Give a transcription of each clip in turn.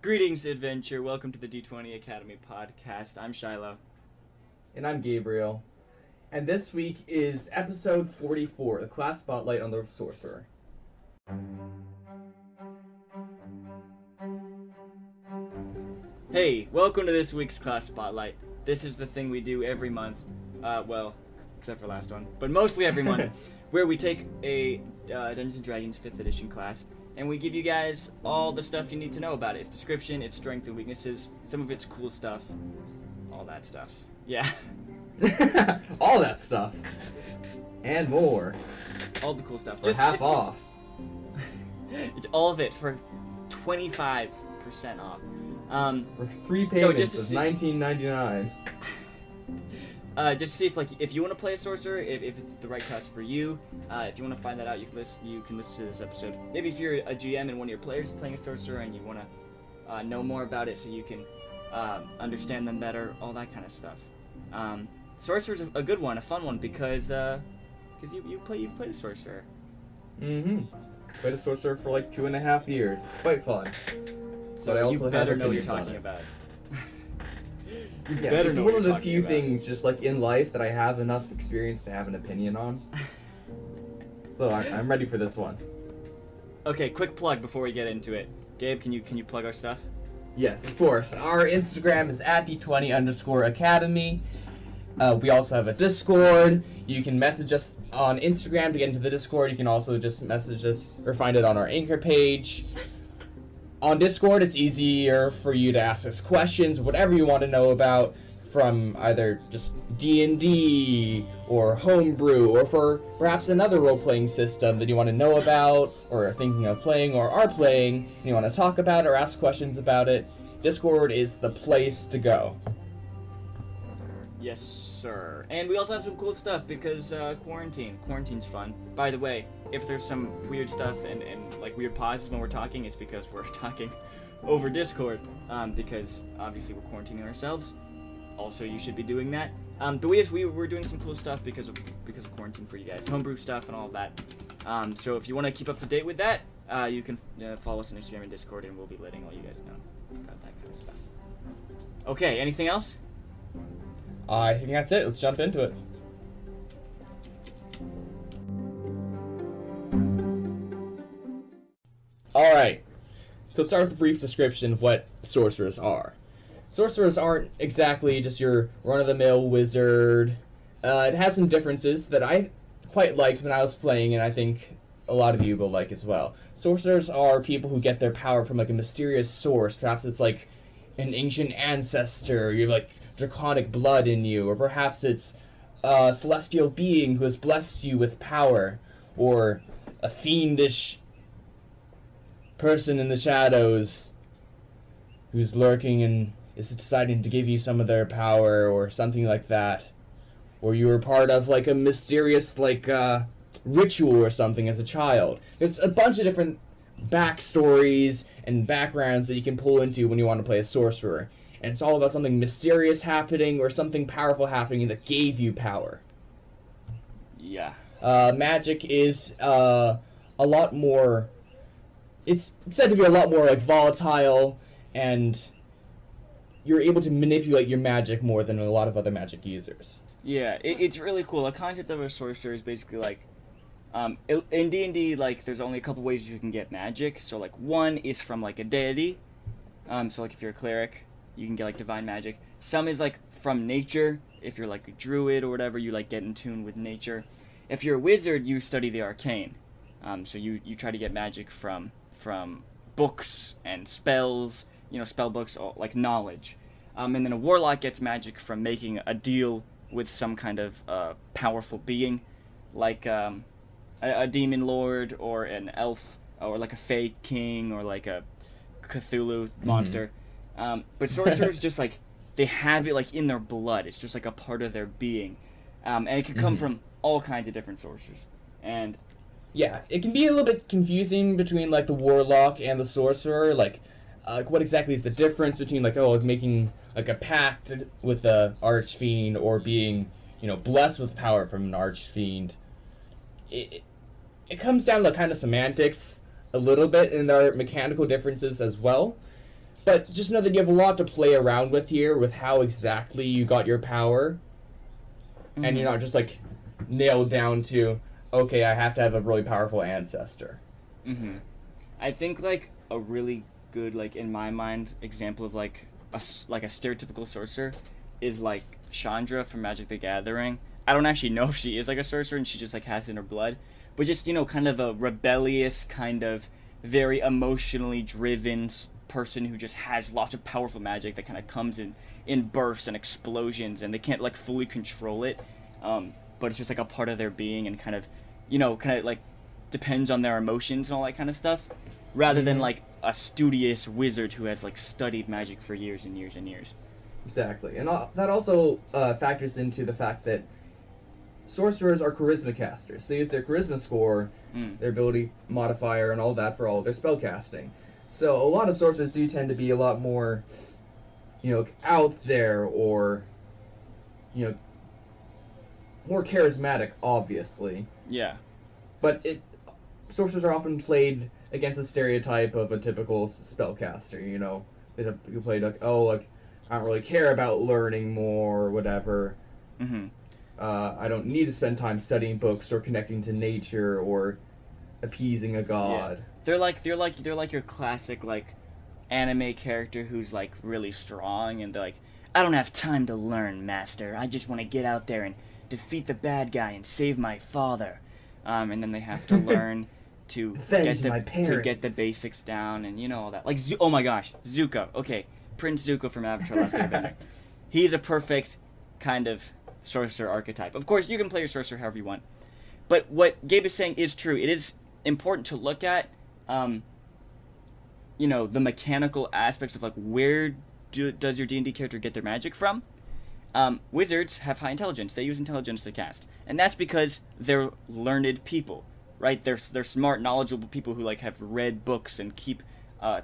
Greetings, adventure. Welcome to the D20 Academy podcast. I'm Shiloh. And I'm Gabriel. And this week is episode 44, the class spotlight on the Sorcerer. Hey, welcome to this week's class spotlight. This is the thing we do every month. Well, except for last one, but mostly every month, where we take a Dungeons & Dragons 5th edition class, and we give you guys all the stuff you need to know about it. Its description, its strengths and weaknesses, some of its cool stuff, all that stuff. Yeah. All that stuff. And more. All the cool stuff. For half off. All of it for 25% off. For 3 payments of $19.99. Just to see if you want to play a sorcerer, if it's the right class for you. If you want to find that out, you can listen to this episode. Maybe if you're a GM and one of your players is playing a sorcerer and you want to know more about it so you can understand them better, all that kind of stuff. Sorcerer's a good one, a fun one, because you've played a sorcerer. Mm-hmm. Played a sorcerer for like 2.5 years. It's quite fun. So but I also you better know what you're talking about. Yeah, this is one of the few things, just like in life, that I have enough experience to have an opinion on. So I'm ready for this one. Okay, quick plug before we get into it. Gabe, can you plug our stuff? Yes, of course. Our Instagram is at D20_Academy. We also have a Discord. You can message us on Instagram to get into the Discord. You can also just message us or find it on our Anchor page. On Discord, it's easier for you to ask us questions, whatever you want to know about, from either just D&D or homebrew, or for perhaps another role-playing system that you want to know about, or are thinking of playing, or are playing, and you want to talk about or ask questions about it. Discord is the place to go. Yes, sir. And we also have some cool stuff because Quarantine's fun. By the way, if there's some weird stuff and like weird pauses when we're talking, it's because we're talking over Discord. Because obviously we're quarantining ourselves. Also, you should be doing that. But we're doing some cool stuff because of quarantine for you guys, homebrew stuff and all of that. So if you want to keep up to date with that, you can follow us on Instagram and Discord, and we'll be letting all you guys know about that kind of stuff. Okay, anything else? I think that's it. Let's jump into it. Alright, so let's start with a brief description of what sorcerers are. Sorcerers aren't exactly just your run-of-the-mill wizard. It has some differences that I quite liked when I was playing, and I think a lot of you will like as well. Sorcerers are people who get their power from like a mysterious source. Perhaps it's like an ancient ancestor, you have like draconic blood in you, or perhaps it's a celestial being who has blessed you with power, or a fiendish person in the shadows who's lurking and is deciding to give you some of their power, or something like that. Or you were part of like a mysterious ritual or something as a child. There's a bunch of different backstories and backgrounds that you can pull into when you want to play a sorcerer. And it's all about something mysterious happening or something powerful happening that gave you power. Yeah. Magic is a lot more... It's said to be a lot more like volatile, and you're able to manipulate your magic more than a lot of other magic users. Yeah, it's really cool. The concept of a sorcerer is basically like... in D&D, like, there's only a couple ways you can get magic. So, like, one is from, like, a deity. So, like, if you're a cleric, you can get, like, divine magic. Some is, like, from nature. If you're, like, a druid or whatever, you, like, get in tune with nature. If you're a wizard, you study the arcane. So you try to get magic from books and spells, spell books, like, knowledge. And then a warlock gets magic from making a deal with some kind of powerful being, like a demon lord or an elf or like a fey king or like a Cthulhu monster. But sorcerers just like they have it like in their blood. It's just like a part of their being, and it can come from all kinds of different sources. And yeah, it can be a little bit confusing between like the warlock and the sorcerer. Like what exactly is the difference between like making like a pact with the archfiend or being blessed with power from an archfiend? It comes down to kind of semantics a little bit, and there are mechanical differences as well. But just know that you have a lot to play around with here, with how exactly you got your power, and you're not just like nailed down to, okay, I have to have a really powerful ancestor. I think like a really good, like in my mind, example of like a stereotypical sorcerer is like Chandra from Magic the Gathering. I don't actually know if she is like a sorcerer and she just like has it in her blood, but just, you know, kind of a rebellious, kind of very emotionally driven person who just has lots of powerful magic that kind of comes in bursts and explosions, and they can't like fully control it, but it's just like a part of their being, and kind of, you know, kind of like depends on their emotions and all that kind of stuff, rather than like a studious wizard who has like studied magic for years and years and years. Exactly, and that also factors into the fact that sorcerers are charisma casters. They use their charisma score, their ability modifier, and all that for all their spell casting. So a lot of sorcerers do tend to be a lot more, you know, out there, or, you know, more charismatic, obviously. Yeah. But sorcerers are often played against the stereotype of a typical spellcaster. You know, you play like, oh, like, I don't really care about learning more or whatever. I don't need to spend time studying books or connecting to nature or appeasing a god. Yeah. They're like your classic like anime character who's like really strong, and they're like, I don't have time to learn, master. I just want to get out there and defeat the bad guy and save my father. And then they have to learn to get the basics down, and you know all that. Like oh my gosh, Zuko. Okay, Prince Zuko from Avatar: Last Airbender. He's a perfect kind of sorcerer archetype. Of course, you can play your sorcerer however you want, but what Gabe is saying is true. It is important to look at, you know, the mechanical aspects of like where does your D&D character get their magic from. Wizards have high intelligence. They use intelligence to cast, and that's because they're learned people, right? They're smart, knowledgeable people who like have read books and keep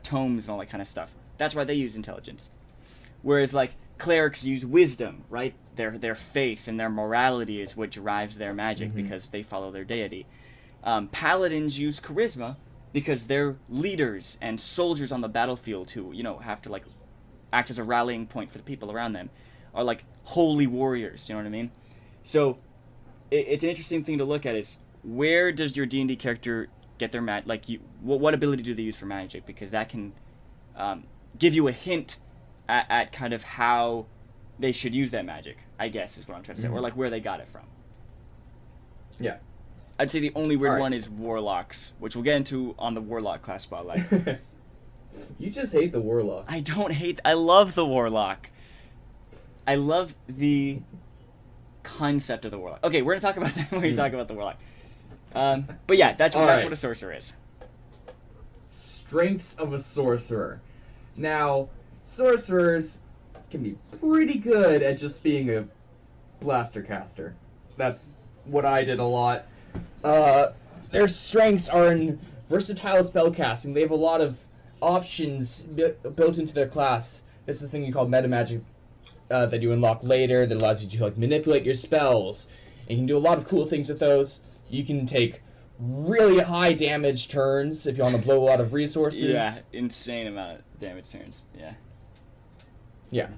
tomes and all that kind of stuff. That's why they use intelligence. Whereas like clerics use wisdom, right? Their faith and their morality is what drives their magic because they follow their deity. Paladins use charisma because they're leaders and soldiers on the battlefield who, you know, have to like act as a rallying point for the people around them, are like holy warriors, you know what I mean? So it's an interesting thing to look at is where does your D&D character get their magic, like what ability do they use for magic, because that can give you a hint at kind of how they should use that magic, I guess is what I'm trying to say, or like where they got it from. Yeah. I'd say the only weird one is warlocks, which we'll get into on the warlock class spotlight. You just hate the warlock. I don't hate... I love the warlock. I love the concept of the warlock. Okay, we're going to talk about that when we talk about the warlock. But yeah, that's what a sorcerer is. Strengths of a sorcerer. Now, sorcerers can be pretty good at just being a blaster caster. That's what I did a lot. Their strengths are in versatile spellcasting. They have a lot of options built into their class. There's this thing you call meta magic that you unlock later that allows you to like manipulate your spells. And you can do a lot of cool things with those. You can take really high damage turns if you want to blow a lot of resources. Yeah, insane amount of damage turns. Yeah. Yeah.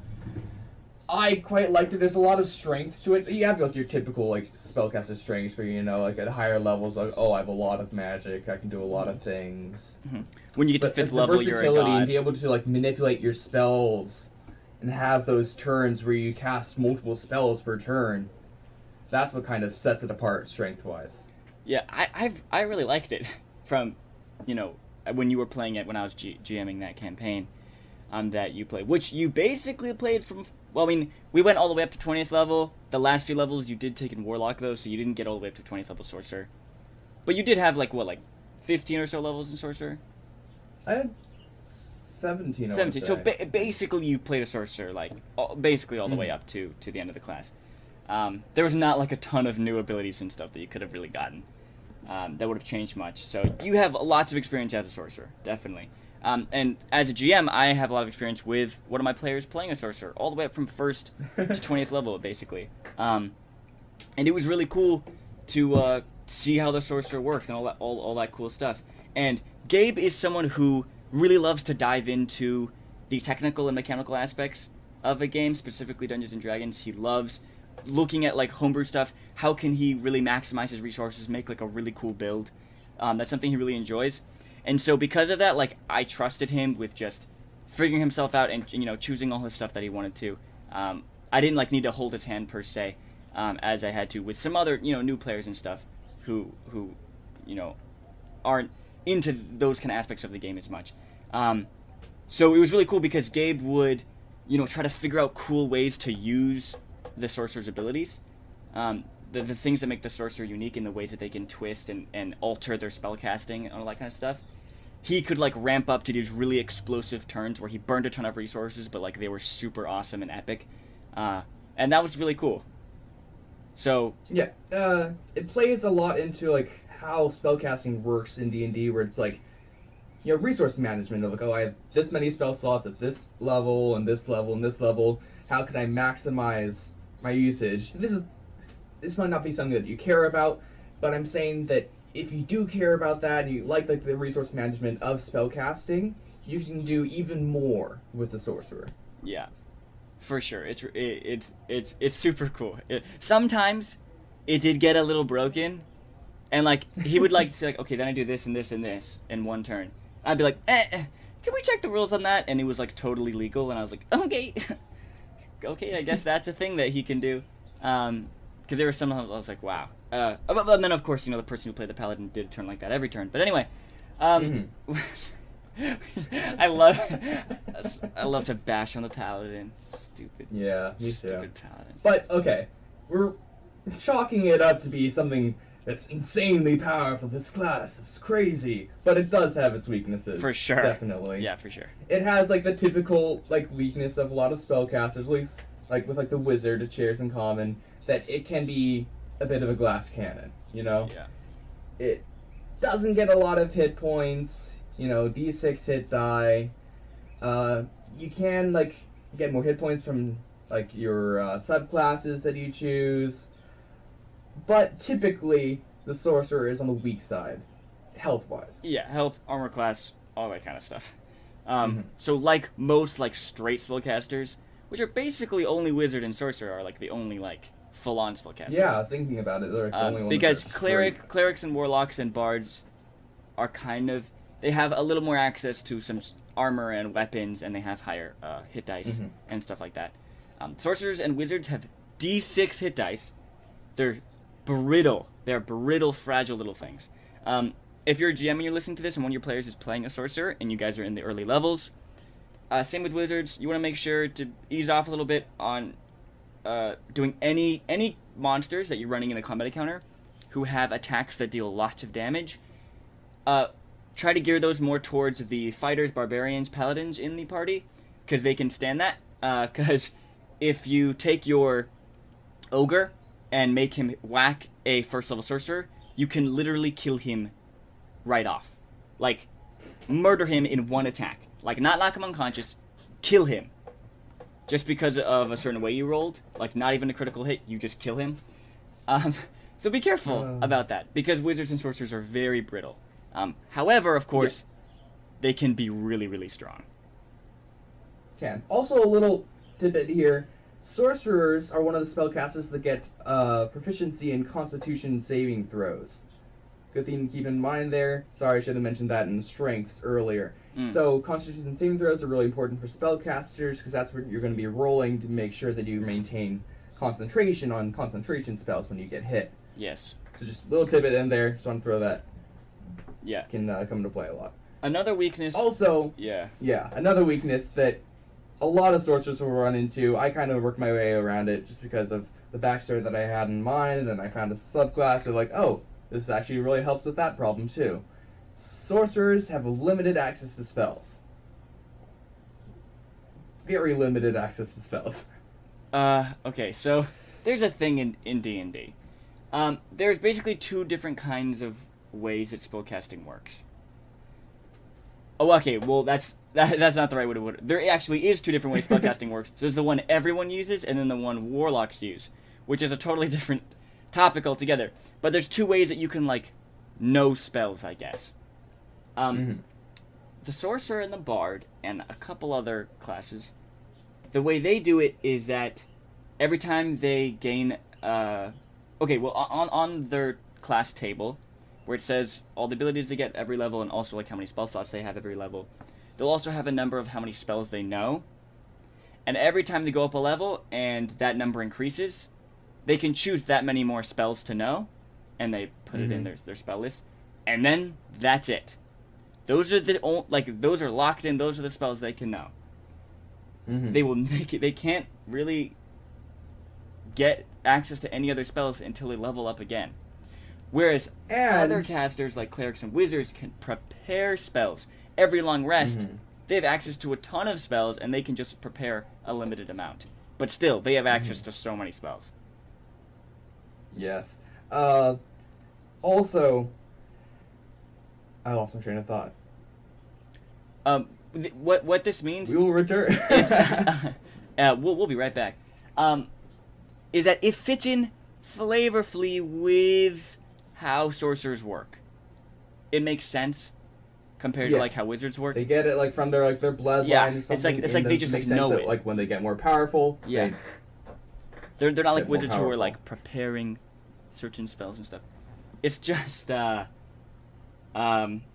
I quite liked it. There's a lot of strengths to it. You have like your typical like spellcaster strengths where, you know, like at higher levels, like, oh, I have a lot of magic, I can do a lot of things. When you get to 5th level, you're a god. And be able to like manipulate your spells and have those turns where you cast multiple spells per turn. That's what kind of sets it apart strength-wise. Yeah, I really liked it from, you know, when you were playing it when I was GMing that campaign that you played, which you basically played from. Well, I mean, we went all the way up to 20th level. The last few levels you did take in Warlock, though, so you didn't get all the way up to 20th level Sorcerer. But you did have, like, what, like 15 or so levels in Sorcerer? I had 17, 17. So basically you played a Sorcerer, like, basically all the way up to the end of the class. There was not, like, a ton of new abilities and stuff that you could have really gotten that would have changed much. So you have lots of experience as a Sorcerer, definitely. And as a GM, I have a lot of experience with one of my players playing a sorcerer, all the way up from 1st to 20th level, basically. And it was really cool to see how the sorcerer works and all that cool stuff. And Gabe is someone who really loves to dive into the technical and mechanical aspects of a game, specifically Dungeons and Dragons. He loves looking at like homebrew stuff. How can he really maximize his resources, make like a really cool build? That's something he really enjoys. And so because of that, like, I trusted him with just figuring himself out and, you know, choosing all his stuff that he wanted to. I didn't like need to hold his hand per se, as I had to with some other, you know, new players and stuff who you know, aren't into those kind of aspects of the game as much. So it was really cool because Gabe would, you know, try to figure out cool ways to use the sorcerer's abilities. The things that make the sorcerer unique in the ways that they can twist and alter their spellcasting and all that kind of stuff. He could like ramp up to these really explosive turns where he burned a ton of resources, but like they were super awesome and epic. And that was really cool. So yeah, it plays a lot into like how spellcasting works in D&D, where it's like, you know, resource management of like, oh, I have this many spell slots at this level and this level and this level. How can I maximize my usage? This might not be something that you care about, but I'm saying that if you do care about that and you like the resource management of spellcasting, you can do even more with the sorcerer. Yeah, for sure. It's super cool. Sometimes it did get a little broken, and like he would like say like, okay, then I do this and this and this in one turn. I'd be like, can we check the rules on that? And it was like totally legal, and I was like, okay, okay, I guess that's a thing that he can do. Because there were some times I was like, wow. But then, of course, you know, the person who played the paladin did a turn like that every turn. But anyway, I love to bash on the paladin. Stupid. Yeah, me too. Stupid paladin. But, okay, we're chalking it up to be something that's insanely powerful. This class is crazy. But it does have its weaknesses. For sure. Definitely. Yeah, for sure. It has, like, the typical, like, weakness of a lot of spellcasters, at least, like, with, like, the wizard, it shares in common, that it can be a bit of a glass cannon, you know? Yeah. It doesn't get a lot of hit points, you know, D6 hit die. You can, like, get more hit points from, like, your subclasses that you choose. But typically, the sorcerer is on the weak side, health-wise. Yeah, health, armor class, all that kind of stuff. So like most, like, straight spellcasters, which are basically only wizard and sorcerer are, like, the only, like, full-on spellcasters. Yeah, thinking about it, they're the only ones because that are clerics and warlocks and bards are kind of, they have a little more access to some armor and weapons, and they have higher hit dice and stuff like that. Sorcerers and wizards have D6 hit dice. They're brittle. They're brittle, fragile little things. If you're a GM and you're listening to this and one of your players is playing a sorcerer and you guys are in the early levels, same with wizards, you want to make sure to ease off a little bit on doing any monsters that you're running in a combat encounter who have attacks that deal lots of damage. Try to gear those more towards the fighters, barbarians, paladins in the party, because they can stand that. Because if you take your ogre and make him whack a first level sorcerer, you can literally kill him right off. Like, murder him in one attack. Like, not knock him unconscious, kill him. Just because of a certain way you rolled, like not even a critical hit, you just kill him. So be careful about that, because wizards and sorcerers are very brittle. However, of course, they can be really, really strong. Can. Also, a little tidbit here. Sorcerers are one of the spellcasters that gets proficiency in Constitution saving throws. Good thing to keep in mind there. Sorry, I should have mentioned that in strengths earlier. So Constitution saving throws are really important for spellcasters, because that's where you're going to be rolling to make sure that you maintain concentration on concentration spells when you get hit. Yes. So just a little tidbit in there. Just want to throw that. Yeah. Can come into play a lot. Another weakness. Also. Yeah. Yeah. Another weakness that a lot of sorcerers will run into. I kind of worked my way around it just because of the backstory that I had in mind, and then I found a subclass that like, oh, this actually really helps with that problem too. Sorcerers have limited access to spells. Very limited access to spells. Okay, so there's a thing in D&D. There's basically two different kinds of ways that spellcasting works. Oh, okay, well, that's not the right way to put it. There actually is two different ways spellcasting works. There's the one everyone uses, and then the one warlocks use, which is a totally different topic altogether. But there's two ways that you can, like, know spells, I guess. The sorcerer and the bard and a couple other classes. The way they do it is that every time they gain... on their class table, where it says all the abilities they get every level and also like how many spell slots they have every level, they'll also have a number of how many spells they know. And every time they go up a level and that number increases, they can choose that many more spells to know, and they put it in their spell list. And then that's it. Those are those are locked in. Those are the spells they can know. They will make it. They can't really get access to any other spells until they level up again. Whereas other casters like clerics and wizards can prepare spells every long rest. They have access to a ton of spells, and they can just prepare a limited amount. But still, they have access to so many spells. Yes. Also, I lost my train of thought. What this means... We will return. We'll be right back. Is that it fits in flavorfully with how sorcerers work. It makes sense compared to like how wizards work. They get it like from their bloodline or something. It's like they just like know it. Like when they get more powerful. Yeah. They're not like wizards who are like preparing certain spells and stuff. It's just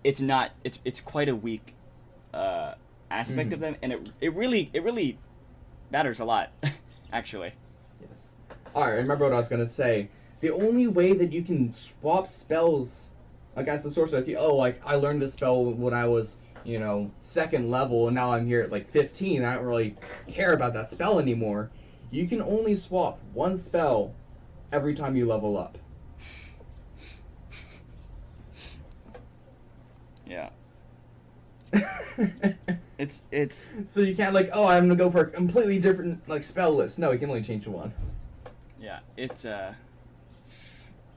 it's quite a weak aspect of them, and it really matters a lot actually. Yes. Alright, remember what I was gonna say. The only way that you can swap spells against the sorcerer, I learned this spell when I was, second level, and now I'm here at like 15, I don't really care about that spell anymore. You can only swap one spell every time you level up. Yeah. It's So you can't I'm gonna go for a completely different spell list. No, you can only change one. Yeah, it's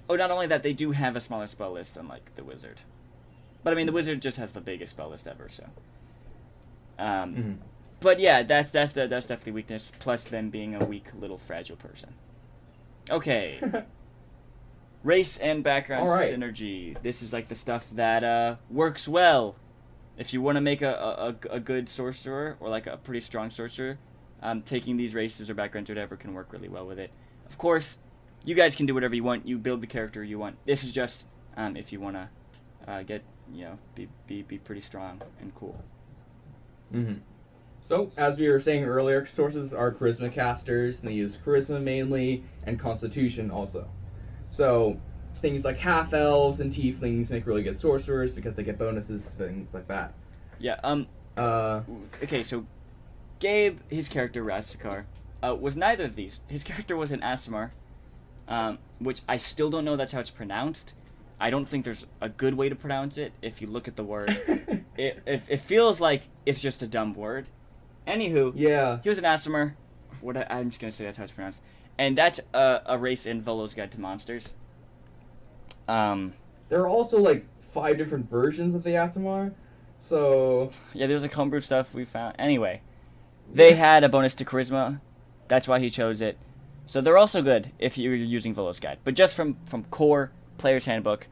not only that, they do have a smaller spell list than the wizard. But I mean the wizard just has the biggest spell list ever, so. But yeah, that's definitely weakness, plus them being a weak little fragile person. Okay. Race and background synergy. This is the stuff that works well. If you want to make a good sorcerer, or a pretty strong sorcerer, taking these races or backgrounds or whatever can work really well with it. Of course, you guys can do whatever you want. You build the character you want. This is just if you want to get be pretty strong and cool. So, as we were saying earlier, sorcerers are charisma casters, and they use charisma mainly, and constitution also. So, things like half-elves and tieflings make really good sorcerers because they get bonuses, things like that. Yeah, okay, so Gabe, his character, Rastakar, was neither of these. His character was an Aasimar, which I still don't know that's how it's pronounced. I don't think there's a good way to pronounce it if you look at the word. It feels like it's just a dumb word. Anywho, yeah, he was an Aasimar. I'm just going to say that's how it's pronounced. And that's a race in Volo's Guide to Monsters. There are also 5 different versions of the Aasimar, so... Yeah, there's homebrew stuff we found. Anyway, they had a bonus to charisma. That's why he chose it. So they're also good if you're using Volo's Guide. But just from core Player's Handbook,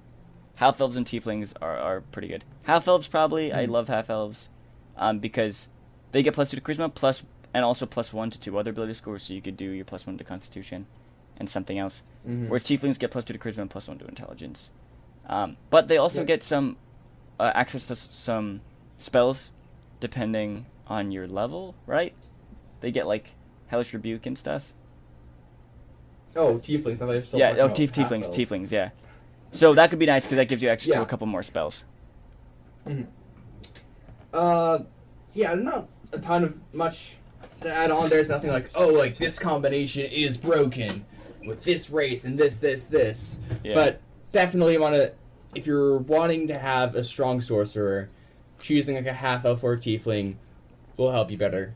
half-elves and tieflings are pretty good. Half-elves probably, I love half-elves, because they get +2 to charisma, and also +1 to 2 other ability scores, so you could do your +1 to constitution and something else. Whereas tieflings get +2 to charisma and +1 to intelligence. But they also get some access to some spells depending on your level, right? They get Hellish Rebuke and stuff. Oh, tieflings. I thought yeah, tieflings, yeah. So that could be nice because that gives you access to a couple more spells. Yeah, not a ton of much to add on. There's nothing this combination is broken with this race and this. Yeah. But definitely if you're wanting to have a strong sorcerer, choosing a half-elf or a tiefling will help you better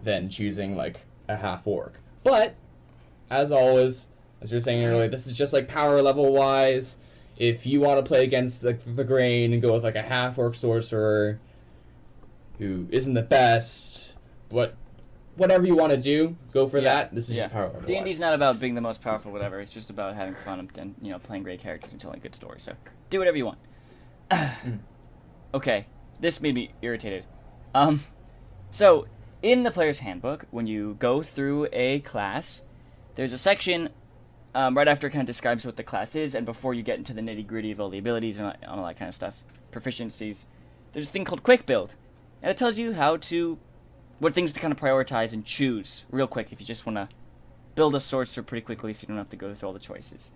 than choosing a half-orc. But, as always, as you were saying earlier, this is just power level-wise. If you want to play against the grain and go with a half-orc sorcerer who isn't the best, whatever you want to do, go for that. This is just power level. D&D's not about being the most powerful, whatever. It's just about having fun and playing great characters and telling a good story. So do whatever you want. Okay, this made me irritated. So, in the player's handbook, when you go through a class, there's a section right after it kind of describes what the class is, and before you get into the nitty-gritty of all the abilities and all that kind of stuff, proficiencies, there's a thing called Quick Build. And it tells you what things to kind of prioritize and choose real quick if you just want to build a sorcerer pretty quickly so you don't have to go through all the choices.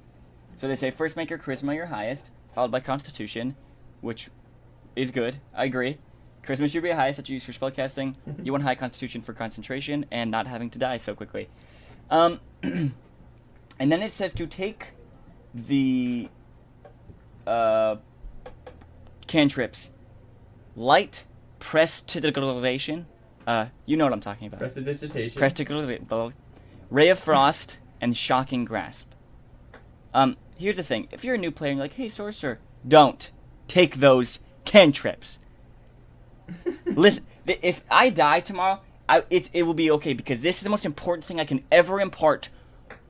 So they say first make your charisma your highest, followed by constitution, which is good. I agree. Charisma should be the highest that you use for spellcasting. You want high constitution for concentration and not having to die so quickly. And then it says to take the cantrips. Light prestidigitation. You know what I'm talking about. Prestidigitation. Prestidigitation. Ray of Frost and Shocking Grasp. Here's the thing. If you're a new player and you're like, hey, Sorcerer, don't take those cantrips. Listen, if I die tomorrow, it will be okay because this is the most important thing I can ever impart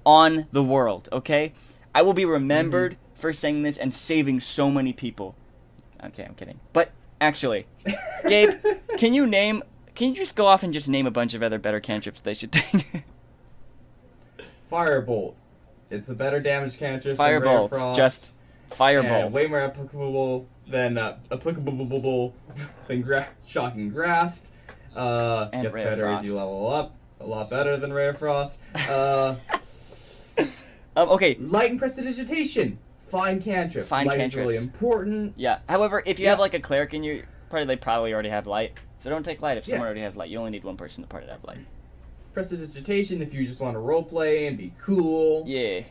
on the world, okay? I will be remembered for saying this and saving so many people. Okay, I'm kidding. But, actually, Gabe, can you just go off and just name a bunch of other better cantrips they should take? Firebolt. It's a better damage cantrip Firebolt. than Ray of Frost. Just Firebolt. And way more applicable than Shocking Grasp. And Gets Ray of better as Frost. you level up. A lot better than Ray of Frost. Okay. Light and Prestidigitation. Fine cantrip. Fine Light cantrips. is really important. Yeah. However, if you have like a cleric in your party, they probably already have light. So don't take light if someone already has light. You only need one person in the party to have light. Prestidigitation if you just want to roleplay and be cool. Yeah.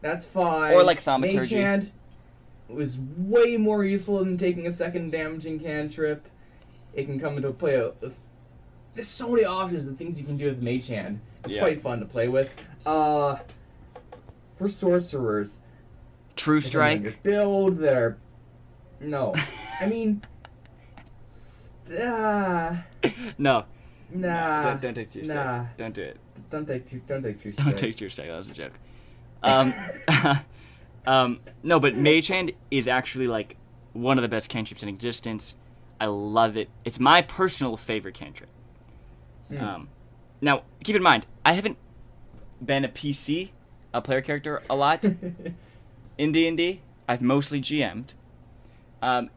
That's fine. Or like thaumaturgy. Mage Hand was way more useful than taking a second damaging cantrip. It can come into play. There's so many options and things you can do with Mage Hand. It's quite fun to play with. For sorcerers, True Strike. Build that are no. I mean, No. Nah. Don't take True Strike. Nah. Don't do it. Don't take True Strike. Don't take True Strike. That was a joke. No, but Mage Hand is actually like one of the best cantrips in existence. I love it. It's my personal favorite cantrip. Now, keep in mind, I haven't been a player character, a lot in D&D. I've mostly GM'd. And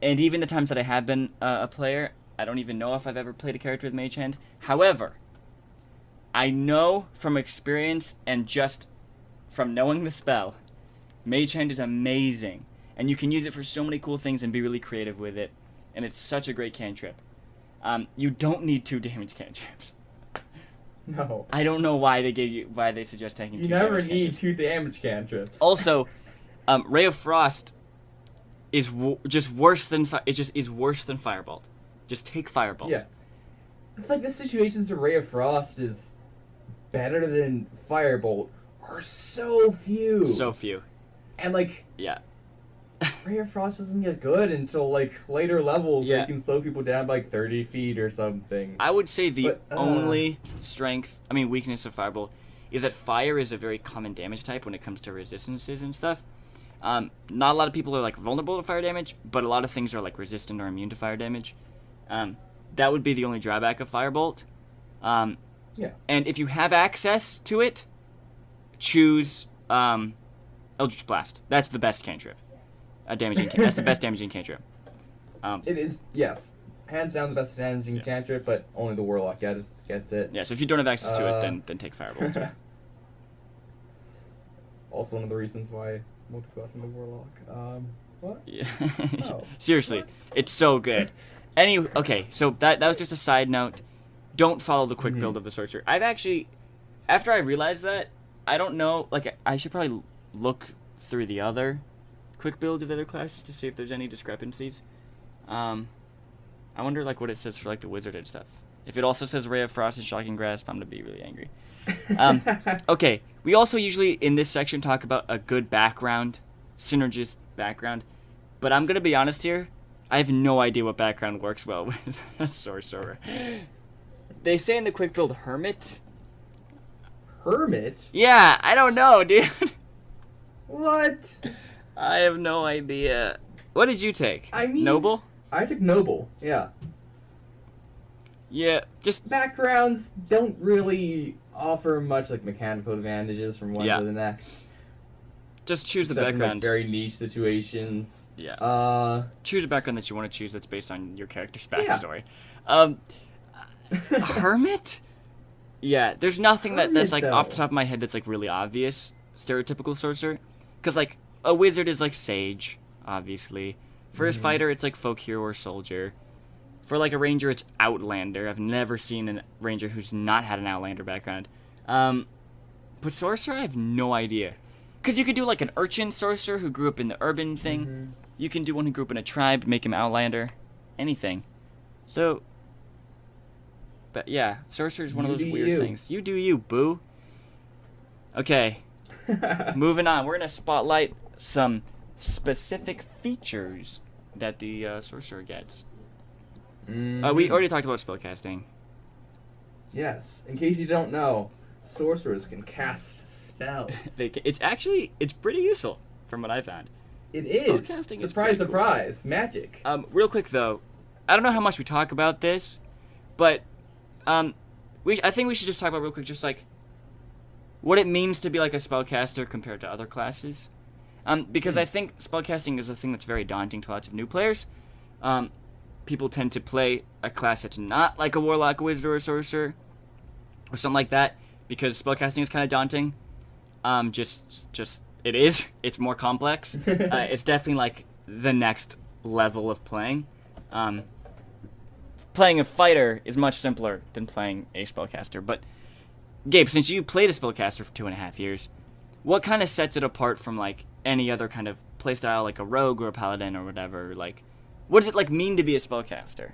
even the times that I have been a player, I don't even know if I've ever played a character with Mage Hand. However, I know from experience and just from knowing the spell, Mage Hand is amazing. And you can use it for so many cool things and be really creative with it. And it's such a great cantrip. You don't need 2 damage cantrips. No. I don't know why they suggest taking 2 damage cantrips. You never need 2 damage cantrips. Also, Ray of Frost is just worse than Firebolt. Just take Firebolt. Yeah. Like the situations where Ray of Frost is better than Firebolt are so few. So few. And like yeah. Ray of Frost doesn't get good until like later levels where you can slow people down by like 30 feet or something. I would say the only weakness of Firebolt is that fire is a very common damage type when it comes to resistances and stuff. Not a lot of people are like vulnerable to fire damage, but a lot of things are like resistant or immune to fire damage. That would be the only drawback of Firebolt. Yeah. And if you have access to it, choose Eldritch Blast. That's the best cantrip. That's the best damaging cantrip. It is, yes. Hands down the best damaging cantrip, but only the Warlock gets it. Yeah, so if you don't have access to it, then take Firebolt. Also one of the reasons why multi-classing the Warlock. What? Yeah. Oh. Seriously, What? It's so good. Okay, so that was just a side note. Don't follow the quick build of the Sorcerer. I've actually, after I realized that, I don't know, like, I should probably look through the other quick builds of the other classes to see if there's any discrepancies. I wonder, like, what it says for, like, the wizard and stuff. If it also says Ray of Frost and Shocking Grasp, I'm gonna be really angry. Okay, we also usually, in this section, talk about a good background, synergist background, but I'm gonna be honest here, I have no idea what background works well with a Sorcerer. They say in the quick build Hermit. Hermit? Yeah, I don't know, dude. What? I have no idea. What did you take? I mean, Noble? I took Noble, yeah. Yeah, just Backgrounds don't really offer much like mechanical advantages from one Yeah. to the next. just choose the Except in, like, background. very niche situations. Yeah. Choose a background that you want to choose that's based on your character's Yeah. backstory. Hermit? Yeah, there's nothing that's Hermit, like off the though. top of my head that's like really obvious stereotypical sorcerer. Because like a wizard is like sage, obviously. For his fighter, it's like folk hero or soldier. For like a ranger, it's outlander. I've never seen a ranger who's not had an outlander background. But sorcerer, I have no idea. Because you could do like an urchin sorcerer who grew up in the urban thing. You can do one who grew up in a tribe, make him outlander. Anything. So, but yeah, sorcerer is one of You those do weird you. things. You do you, boo. Okay, moving on. We're gonna spotlight some specific features that the sorcerer gets. We already talked about spellcasting. Yes. In case you don't know, sorcerers can cast spells. It's pretty useful from what I found. It is. Spellcasting is Surprise, pretty cool. surprise. Magic. Real quick though, I don't know how much we talk about this, but I think we should just talk about real quick, just like what it means to be like a spellcaster compared to other classes. Because I think spellcasting is a thing that's very daunting to lots of new players. People tend to play a class that's not like a warlock, wizard, or a sorcerer, or something like that, because spellcasting is kind of daunting. Just it is. It's more complex. It's definitely like the next level of playing. Playing a fighter is much simpler than playing a spellcaster. But Gabe, since you played a spellcaster for 2.5 years, what kind of sets it apart from like any other kind of playstyle, like a rogue or a paladin or whatever? Like, what does it like mean to be a spellcaster?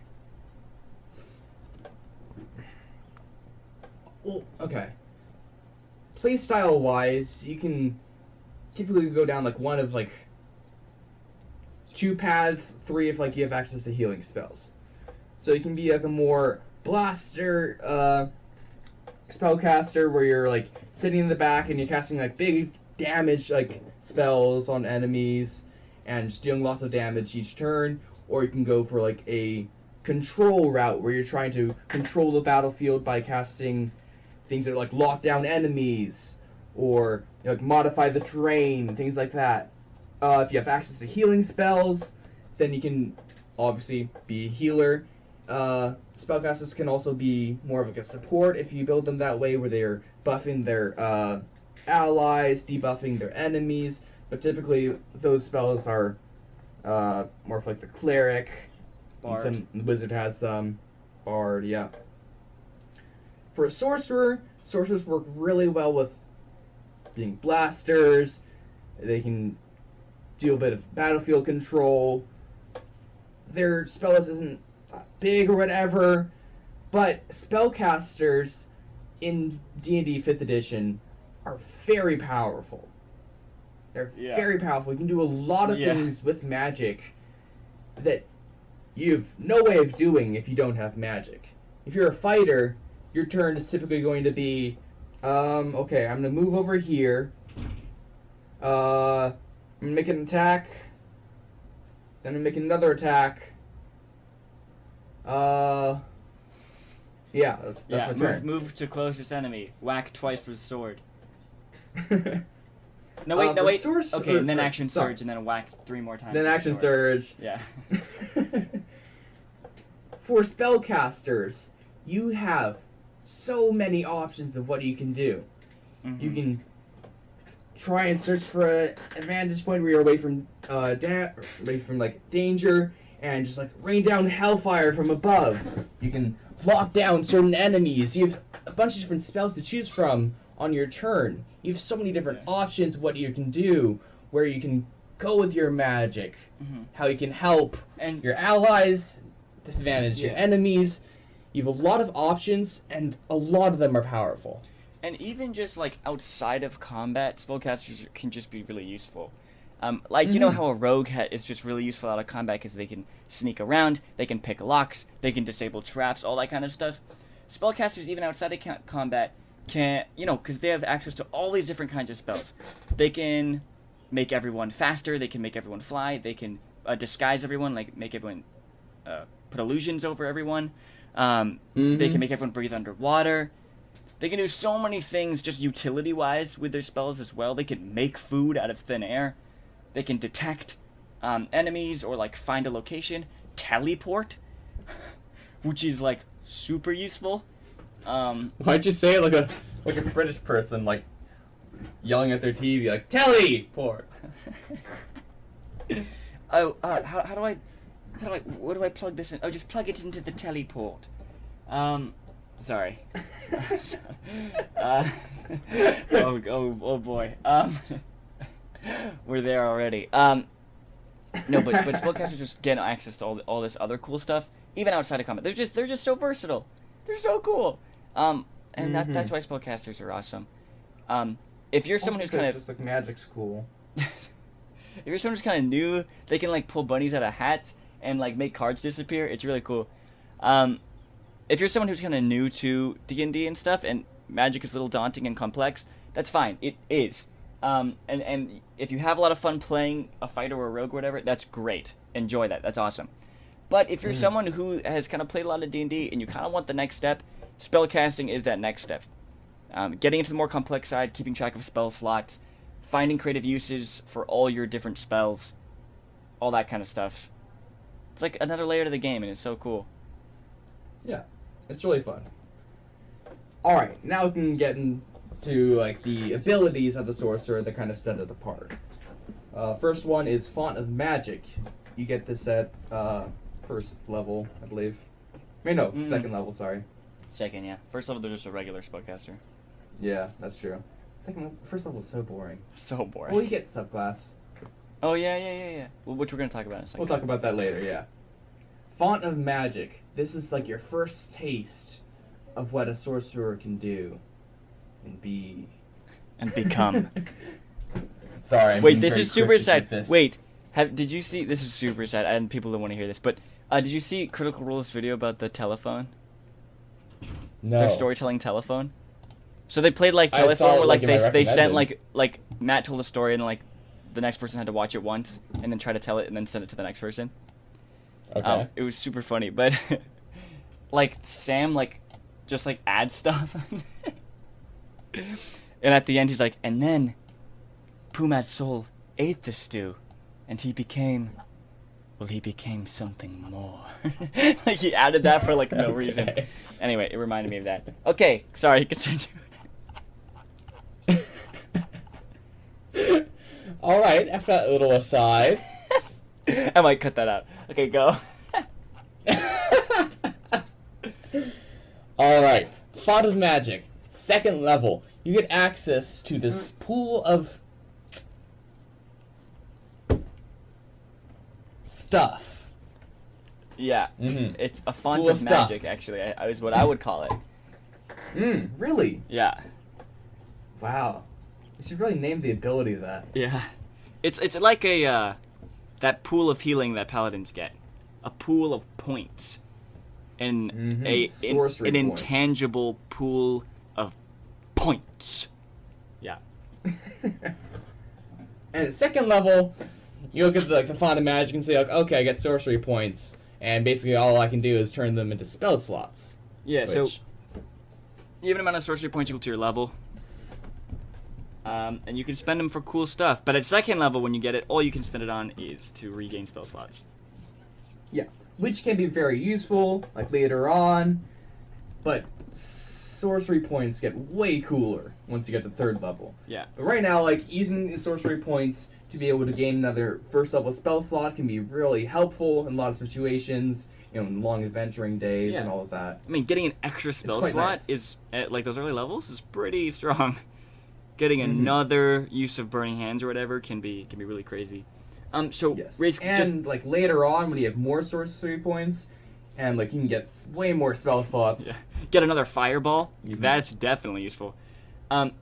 Well, okay. Playstyle wise, you can typically go down like one of like two paths, three if like you have access to healing spells. So you can be like a more blaster spellcaster where you're like sitting in the back and you're casting like big damage like spells on enemies and just dealing lots of damage each turn, or you can go for like a control route where you're trying to control the battlefield by casting things that like lock down enemies or like modify the terrain, things like that. If you have access to healing spells, then you can obviously be a healer. Spellcasters can also be more of like a support if you build them that way, where they're buffing their allies, debuffing their enemies. But typically, those spells are more of like the cleric. Bard. And the wizard has some bard, yeah. For a sorcerer, sorcerers work really well with being blasters. They can do a bit of battlefield control. Their spell list isn't big or whatever, but spellcasters in D&D 5th edition are very powerful. They're very powerful. You can do a lot of things with magic that you've no way of doing if you don't have magic. If you're a fighter, your turn is typically going to be, okay, I'm going to move over here. I'm going to make an attack. Then I'm going to make another attack. Yeah, that's my turn. Move to closest enemy. Whack twice with the sword. No, No wait. Source, Okay, and then action surge, and then whack 3 more times. Then with the action sword. surge. Yeah. For spellcasters, you have so many options of what you can do. Mm-hmm. You can try and search for a vantage point where you're away from danger, and just like rain down hellfire from above. You can lock down certain enemies. You have a bunch of different spells to choose from on your turn. You have so many different options of what you can do, where you can go with your magic, how you can help And your allies, disadvantage your enemies. You have a lot of options, and a lot of them are powerful. And even just like outside of combat, spellcasters can just be really useful. You know how a rogue is just really useful out of combat because they can sneak around, they can pick locks, they can disable traps, all that kind of stuff. Spellcasters, even outside of combat, can, because they have access to all these different kinds of spells. They can make everyone faster, they can make everyone fly, they can disguise everyone, like make everyone, put illusions over everyone. They can make everyone breathe underwater. They can do so many things just utility-wise with their spells as well. They can make food out of thin air. They can detect enemies or, like, find a location. Teleport, which is, like, super useful. Why'd you say it like a British person, like, yelling at their TV, like, teleport? What do I plug this in? Oh, just plug it into the teleport. Sorry. Oh boy. We're there already. No, but spellcasters just get access to all this other cool stuff, even outside of combat. They're just so versatile. They're so cool. And that's why spellcasters are awesome. If you're someone who's kind of just like magic's cool. If you're someone who's kind of new, they can like pull bunnies out of hats and like make cards disappear. It's really cool. If you're someone who's kind of new to D&D and stuff, and magic is a little daunting and complex, that's fine. It is. And if you have a lot of fun playing a fighter or a rogue or whatever, that's great. Enjoy that. That's awesome. But if you're someone who has kind of played a lot of D&D and you kind of want the next step, spellcasting is that next step. Getting into the more complex side, keeping track of spell slots, finding creative uses for all your different spells, all that kind of stuff. It's like another layer to the game, and it's so cool. Yeah, it's really fun. Alright, now we can get into like the abilities of the sorcerer that kind of set it apart. First one is Font of Magic. You get this at first level, I believe. Second level, sorry. Second, yeah. First level, they're just a regular spellcaster. Yeah, that's true. First level is so boring. So boring. Well, you get subclass. Oh, yeah. Well, which we're going to talk about in a second. We'll talk about that later, yeah. Font of Magic. This is like your first taste of what a sorcerer can do. And be. And become. Sorry. Wait, this is super sad. Wait, did you see? This is super sad, and people don't want to hear this. But did you see Critical Role's video about the telephone? No. Their storytelling telephone. So they played like telephone, where like they sent like Matt told a story, and like the next person had to watch it once, and then try to tell it, and then send it to the next person. Okay. It was super funny, but like Sam just adds stuff. And at the end, he's like, and then Pumat's soul ate the stew, and he became something more. Like, he added that for, like, no reason. Anyway, it reminded me of that. Okay, sorry, continue. Alright, after that little aside. I might cut that out. Okay, go. Alright, Font of Magic. Second level. You get access to this pool of stuff. Yeah, it's a font of magic, actually, is what I would call it. Really? Yeah. Wow. You should really name the ability of that. Yeah. It's like that pool of healing that paladins get. A pool of points. And an intangible pool of points. Yeah. And at second level, you look at the Font of Magic and say, like, okay, I get sorcery points, and basically all I can do is turn them into spell slots. Yeah, so you have an amount of sorcery points equal to your level. And you can spend them for cool stuff. But at second level, when you get it, all you can spend it on is to regain spell slots. Yeah, which can be very useful, like later on, but sorcery points get way cooler once you get to third level. Yeah. But right now, like, using the sorcery points to be able to gain another first level spell slot can be really helpful in a lot of situations, in long adventuring days and all of that. I mean, getting an extra spell slot is, at like those early levels, is pretty strong. Getting another use of Burning Hands or whatever can be really crazy. Like later on when you have more sorcery points, and like you can get way more spell slots. Yeah. Get another fireball. That's definitely useful.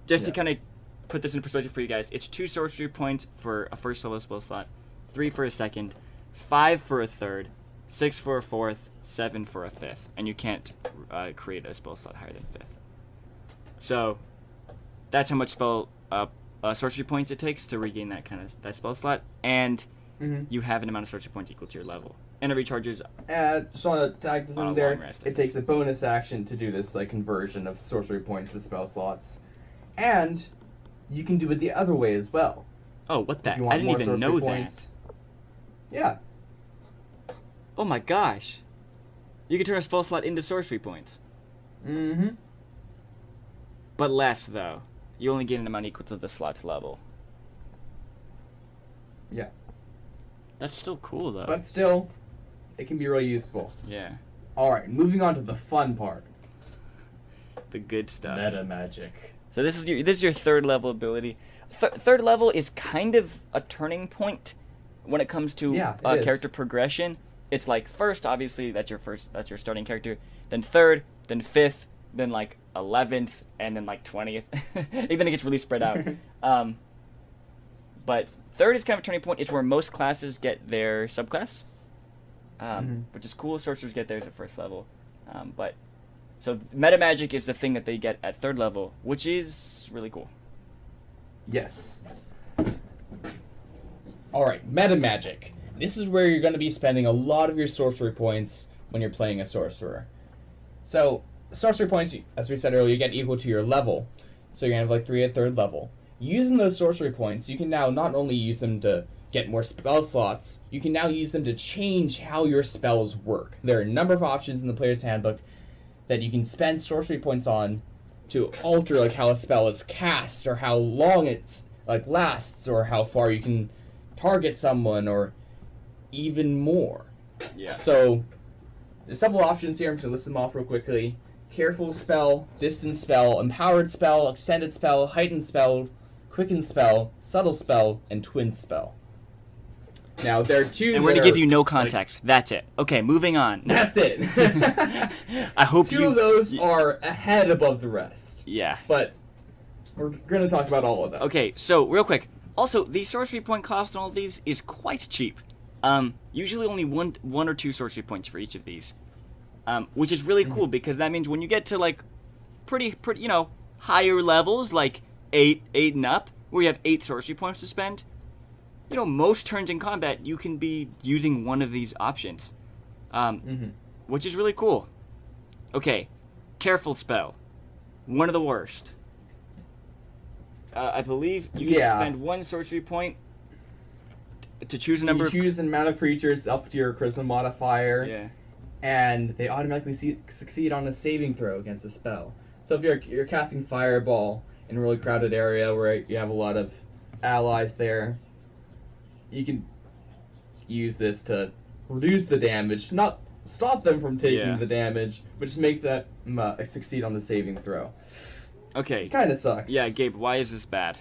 Just to kind of put this in perspective for you guys, it's 2 sorcery points for a first level spell slot, 3 for a second, 5 for a third, 6 for a fourth, 7 for a fifth, and you can't create a spell slot higher than 5th. So that's how much sorcery points it takes to regain that spell slot, and you have an amount of sorcery points equal to your level. And it recharges. Just want to tag this On in a there. long rest, I It takes a bonus action to do this like conversion of sorcery points to spell slots, and you can do it the other way as well. Oh, what the? If you I want didn't more even sorcery know points. Yeah. Oh my gosh. You can turn a spell slot into sorcery points. Mm-hmm. But less, though. You only get an amount equal to the slot's level. Yeah. That's still cool, though. But still, it can be really useful. Yeah. Alright, moving on to the fun part. The good stuff. Meta magic. So this is your third level ability. Third level is kind of a turning point when it comes to character progression. It's like first, obviously, that's your starting character. Then third, then fifth, then like 11th, and then like 20th. Even it gets really spread out. But third is kind of a turning point. It's where most classes get their subclass, which is cool. Sorcerers get theirs at first level, but so meta magic is the thing that they get at third level, which is really cool. Yes. Alright, meta magic. This is where you're going to be spending a lot of your sorcery points when you're playing a sorcerer. So, sorcery points, as we said earlier, you get equal to your level. So you're going to have like 3 at third level. Using those sorcery points, you can now not only use them to get more spell slots, you can now use them to change how your spells work. There are a number of options in the player's handbook that you can spend sorcery points on to alter like how a spell is cast, or how long it's like lasts, or how far you can target someone, or even more. Yeah. So there's several options here. I'm just gonna list them off real quickly. Careful spell, distance spell, empowered spell, extended spell, heightened spell, quickened spell, subtle spell, and twin spell. Now there are two. And we're gonna give you no context. That's it. Okay, moving on. That's it. I hope two of those are ahead above the rest. Yeah. But we're gonna talk about all of them. Okay, so real quick. Also, the sorcery point cost on all of these is quite cheap. Usually only one or two sorcery points for each of these, which is really cool because that means when you get to like pretty higher levels, like 8 and up, where you have 8 sorcery points to spend, most turns in combat you can be using one of these options, which is really cool. Okay, careful spell, one of the worst. I believe you can spend 1 sorcery point to choose a number. You choose an amount of creatures up to your charisma modifier. Yeah. And they automatically succeed on a saving throw against the spell. So if you're casting Fireball in a really crowded area where you have a lot of allies there, you can use this to reduce the damage, not stop them from taking the damage, but just make them succeed on the saving throw. Okay. It kind of sucks. Yeah, Gabe, why is this bad?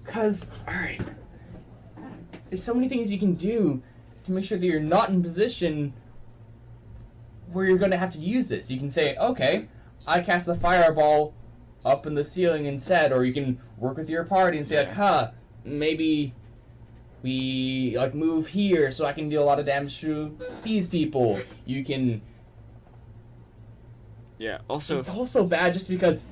Because, alright, there's so many things you can do to make sure that you're not in position where you're going to have to use this. You can say, okay, I cast the Fireball up in the ceiling instead, or you can work with your party and say, maybe we move here so I can deal a lot of damage to these people. You can... Yeah, also... It's also bad just because...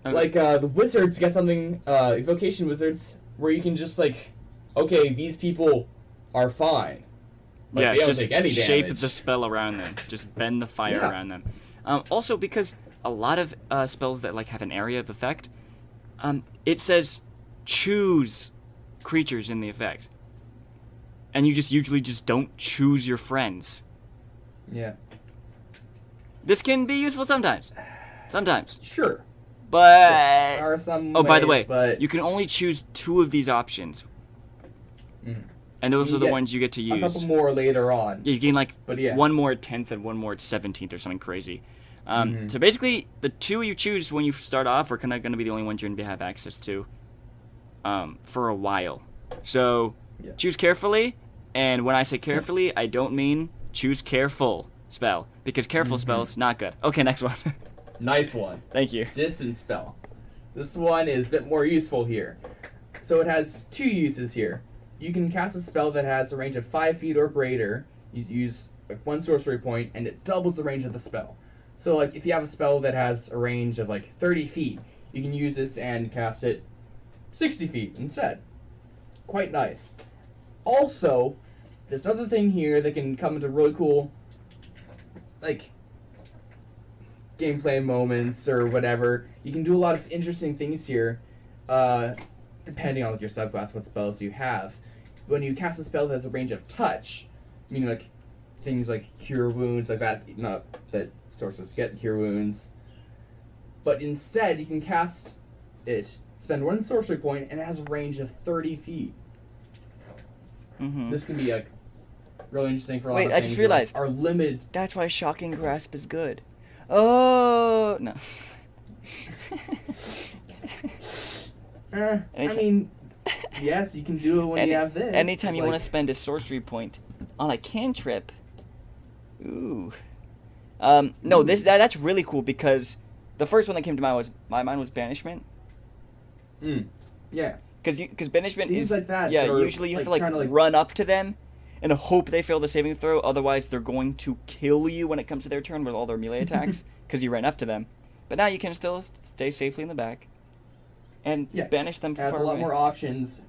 the wizards get something, evocation wizards, where you can just, okay, these people are fine. They don't just take any shape damage. the spell around them. Just bend the fire around them. Also, because a lot of spells that, have an area of effect, it says choose creatures in the effect. And you usually don't choose your friends. Yeah. This can be useful sometimes. Sometimes. Sure. But there are some by the way, but... you can only choose 2 of these options, and those are the ones you get to use. A couple more later on. Yeah, you gain one more at 10th and one more at 17th or something crazy. So basically, the 2 you choose when you start off are kind of going to be the only ones you're going to have access to for a while. So choose carefully, and when I say carefully, I don't mean choose careful spell, because careful spells not good. Okay, next one. Nice one. Thank you. Distance spell. This one is a bit more useful here. So it has 2 uses here. You can cast a spell that has a range of 5 feet or greater. You use 1 sorcery point, and it doubles the range of the spell. So if you have a spell that has a range of 30 feet, you can use this and cast it 60 feet instead. Quite nice. Also, there's another thing here that can come into really cool, like, gameplay moments or whatever. You can do a lot of interesting things here, depending on your subclass, what spells you have. When you cast a spell that has a range of touch, meaning like things like cure wounds, like that. Not that sorcerers get cure wounds, but instead you can cast it, spend 1 sorcery point, and it has a range of 30 feet. Mm-hmm. This can be like really interesting for a lot Wait, of I things just realized. that are limited. That's why Shocking Grasp is good. Oh, no. I mean, yes, you can do it when you have this. Anytime you want to spend a sorcery point on a cantrip. Ooh. No, that's really cool because the first one that came to my mind was Banishment. Yeah. Because Banishment Things is like that. Yeah, usually you have to run up to them and hope they fail the saving throw. Otherwise, they're going to kill you when it comes to their turn with all their melee attacks because you ran up to them. But now you can still stay safely in the back and banish them far away. A lot more options,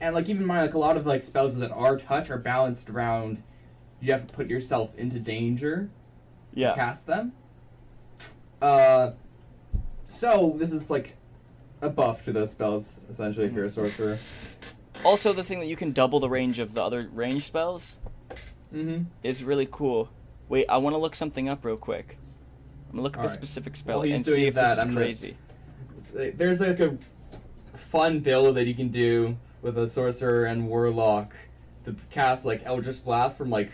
and like keep in mind, like a lot of like spells that are touch are balanced around. You have to put yourself into danger to cast them. So this is like a buff to those spells essentially if you're a sorcerer. Also, the thing that you can double the range of the other range spells is really cool. Wait, I want to look something up real quick. I'm going to look up a specific spell and see if this is crazy. There's like a fun build that you can do with a sorcerer and warlock to cast like Eldritch Blast from like,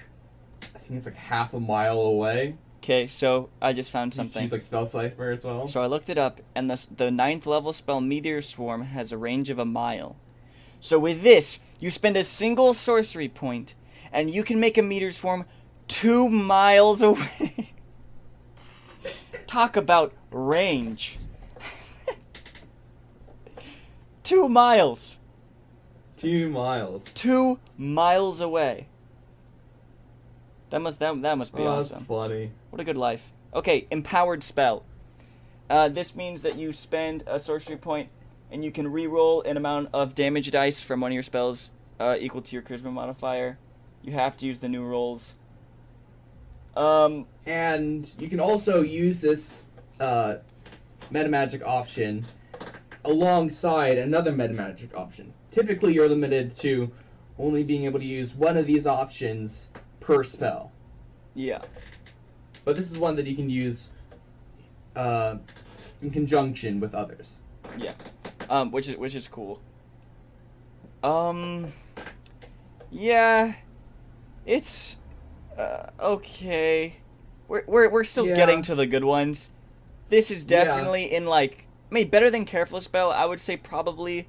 I think it's like half a mile away. Okay, so I just found something. You choose like Spell Swiper as well. So I looked it up, and the 9th level spell Meteor Swarm has a range of a mile. So with this, you spend a single sorcery point, and you can make a Meteor Swarm 2 miles away. Talk about range. 2 miles. 2 miles. 2 miles away. That must be awesome. That's funny. What a good life. Okay, empowered spell. This means that you spend a sorcery point, and you can re-roll an amount of damage dice from one of your spells equal to your charisma modifier. You have to use the new rolls. And you can also use this metamagic option alongside another metamagic option. Typically, you're limited to only being able to use one of these options per spell. Yeah. But this is one that you can use in conjunction with others. Yeah. Which is cool. Yeah. It's okay. We're still getting to the good ones. This is definitely in like, I mean, better than Careful Spell. I would say probably.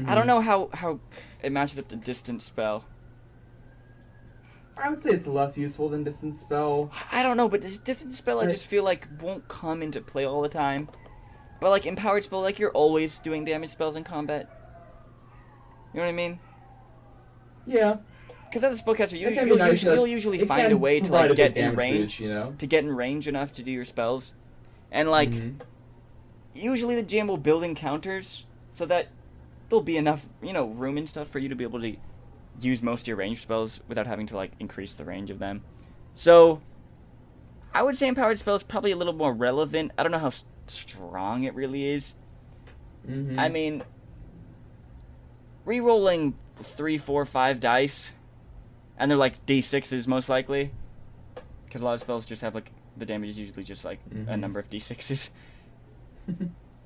I don't know how it matches up to Distance Spell. I would say it's less useful than Distance Spell. I don't know, but Distance Spell I just feel like won't come into play all the time. But like Empowered Spell, like you're always doing damage spells in combat. You know what I mean? Yeah. Because as a spellcaster, you'll usually find a way to like get in range, to get in range enough to do your spells, and like usually the GM will build encounters so that there'll be enough room and stuff for you to be able to use most of your range spells without having to like increase the range of them. So I would say Empowered Spell is probably a little more relevant. I don't know how strong it really is. I mean, re-rolling 3, 4, 5 dice, and they're like D6s most likely, because a lot of spells just have like the damage is usually just like a number of D6s.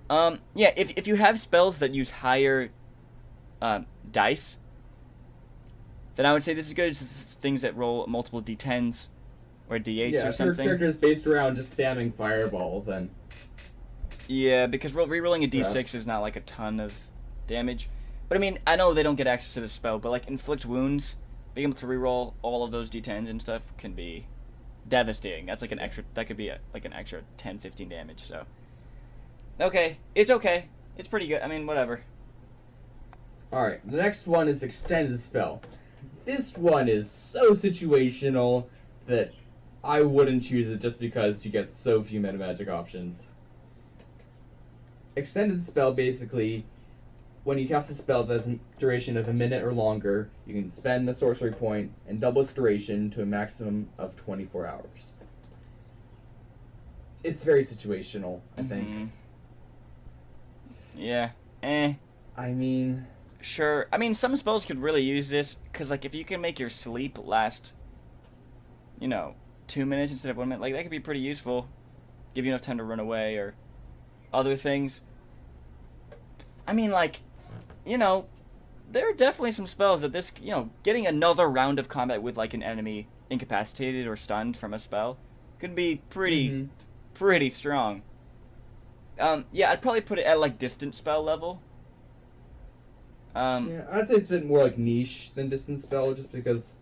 Yeah, if you have spells that use higher dice, then I would say this is good. It's things that roll multiple D10s or D8s or something. Yeah, if your character is based around just spamming Fireball, then... Yeah, because re-rolling a D6 is not like a ton of damage. But I mean, I know they don't get access to the spell, but like Inflict Wounds, being able to re-roll all of those D10s and stuff can be devastating. That's like an extra, that could be like an extra 10, 15 damage, so... Okay, it's okay. It's pretty good. I mean, whatever. Alright, the next one is Extended Spell. This one is so situational that I wouldn't choose it just because you get so few metamagic options. Extended Spell basically when you cast a spell that has a duration of a minute or longer, you can spend a sorcery point and double its duration to a maximum of 24 hours. It's very situational, I think. Yeah. I mean... Sure. I mean, some spells could really use this, because, like, if you can make your sleep last, 2 minutes instead of 1 minute, like, that could be pretty useful. Give you enough time to run away, or other things. I mean, like, there are definitely some spells that this, getting another round of combat with, like, an enemy incapacitated or stunned from a spell could be pretty strong. Yeah, I'd probably put it at, like, distant spell level. Yeah, I'd say it's a bit more, like, niche than distant spell, just because...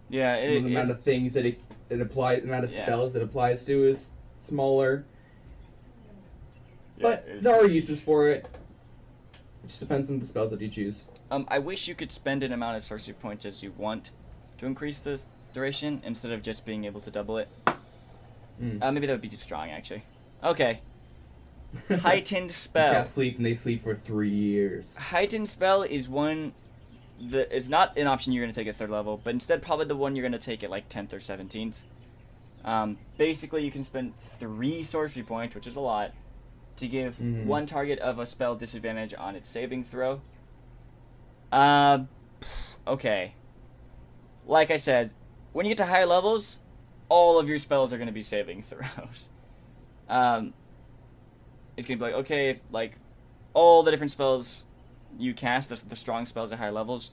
Yeah, the amount of things that it applies, the amount of spells it applies to is smaller. But there are uses for it. It just depends on the spells that you choose. I wish you could spend an amount of sorcery points as you want to increase the duration instead of just being able to double it. Maybe that would be too strong, actually. Okay. Heightened spell. You cast sleep and they sleep for 3 years. Heightened spell is one that is not an option you're going to take at 3rd level, but instead probably the one you're going to take at like 10th or 17th. Basically, you can spend 3 sorcery points, which is a lot, to give one target of a spell disadvantage on its saving throw. Okay. Like I said, when you get to higher levels, all of your spells are going to be saving throws. It's going to be like, okay, if, like, all the different spells you cast, the strong spells at higher levels,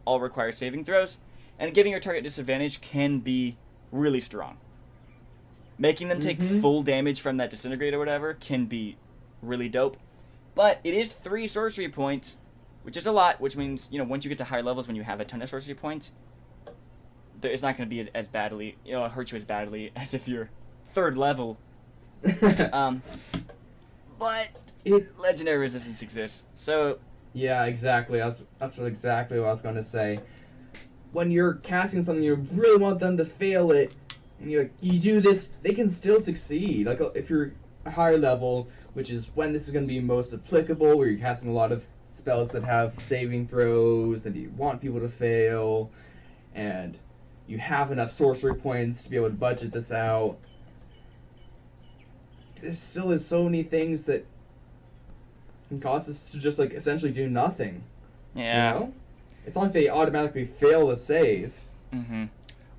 all require saving throws, and giving your target disadvantage can be really strong. Making them take full damage from that disintegrate or whatever can be really dope. But it is 3 sorcery points, which is a lot, which means, once you get to higher levels, when you have a ton of sorcery points, it's not going to be as badly, hurt you as badly as if you're 3rd level. But legendary resistance exists, so... Yeah, exactly. That's exactly what I was going to say. When you're casting something, you really want them to fail it, and you do this, they can still succeed. Like, if you're a higher level, which is when this is going to be most applicable, where you're casting a lot of spells that have saving throws, and you want people to fail, and you have enough sorcery points to be able to budget this out. There still is so many things that can cause us to just, like, essentially do nothing. Yeah. It's not like they automatically fail the save.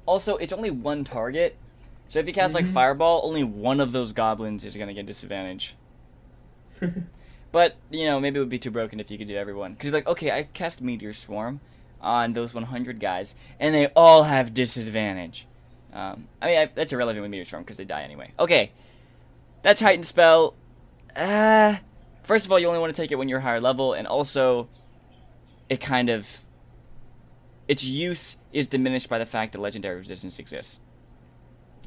Also, it's only one target. So if you cast, like, Fireball, only one of those goblins is going to get disadvantage. But, maybe it would be too broken if you could do everyone. Because, like, okay, I cast Meteor Swarm on those 100 guys, and they all have disadvantage. That's irrelevant with Meteor Swarm, because they die anyway. Okay. That's Heightened Spell. First of all, you only want to take it when you're higher level, and also, its use is diminished by the fact that legendary resistance exists.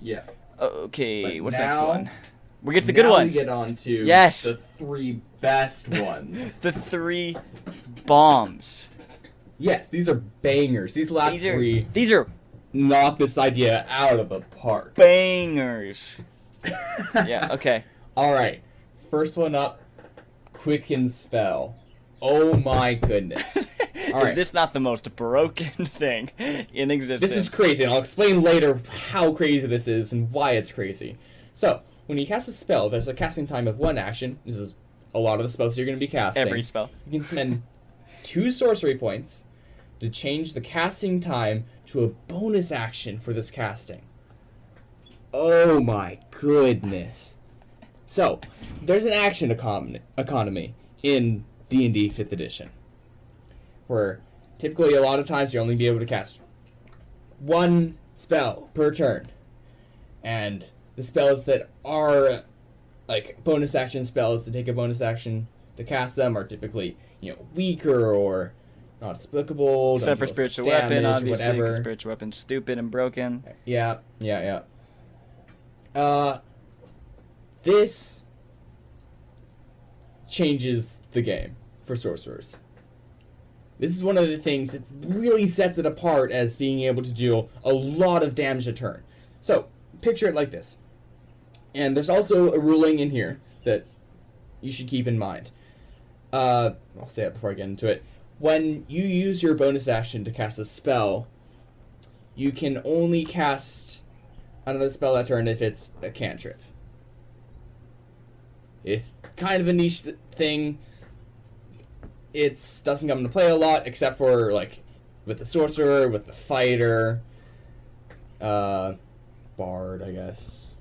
Yeah. Okay, but what's now, next one? We get to the good ones. We get on to the 3 best ones. The 3 bombs. Yes, these are bangers. These last 3. These are knock this idea out of the park. Bangers. Yeah. Okay. All right. First one up. Quicken Spell. Oh my goodness. All right. Is this not the most broken thing in existence? This is crazy, and I'll explain later how crazy this is and why it's crazy. So, when you cast a spell, there's a casting time of 1 action. This is a lot of the spells you're going to be casting. Every spell. You can spend 2 sorcery points to change the casting time to a bonus action for this casting. Oh my goodness. So, there's an action economy in D&D 5th edition, where typically a lot of times you'll only be able to cast 1 spell per turn. And the spells that are, like, bonus action spells that take a bonus action to cast them are typically, weaker or not applicable. Except for Spiritual Weapon, obviously, because Spiritual Weapon's stupid and broken. Yeah. This changes the game for sorcerers. This is one of the things that really sets it apart as being able to deal a lot of damage a turn. So, picture it like this. And there's also a ruling in here that you should keep in mind. I'll say it before I get into it. When you use your bonus action to cast a spell, you can only cast another spell that turn if it's a cantrip. It's kind of a niche thing. It doesn't come into play a lot, except for, like, with the Sorcerer, with the Fighter, Bard, I guess.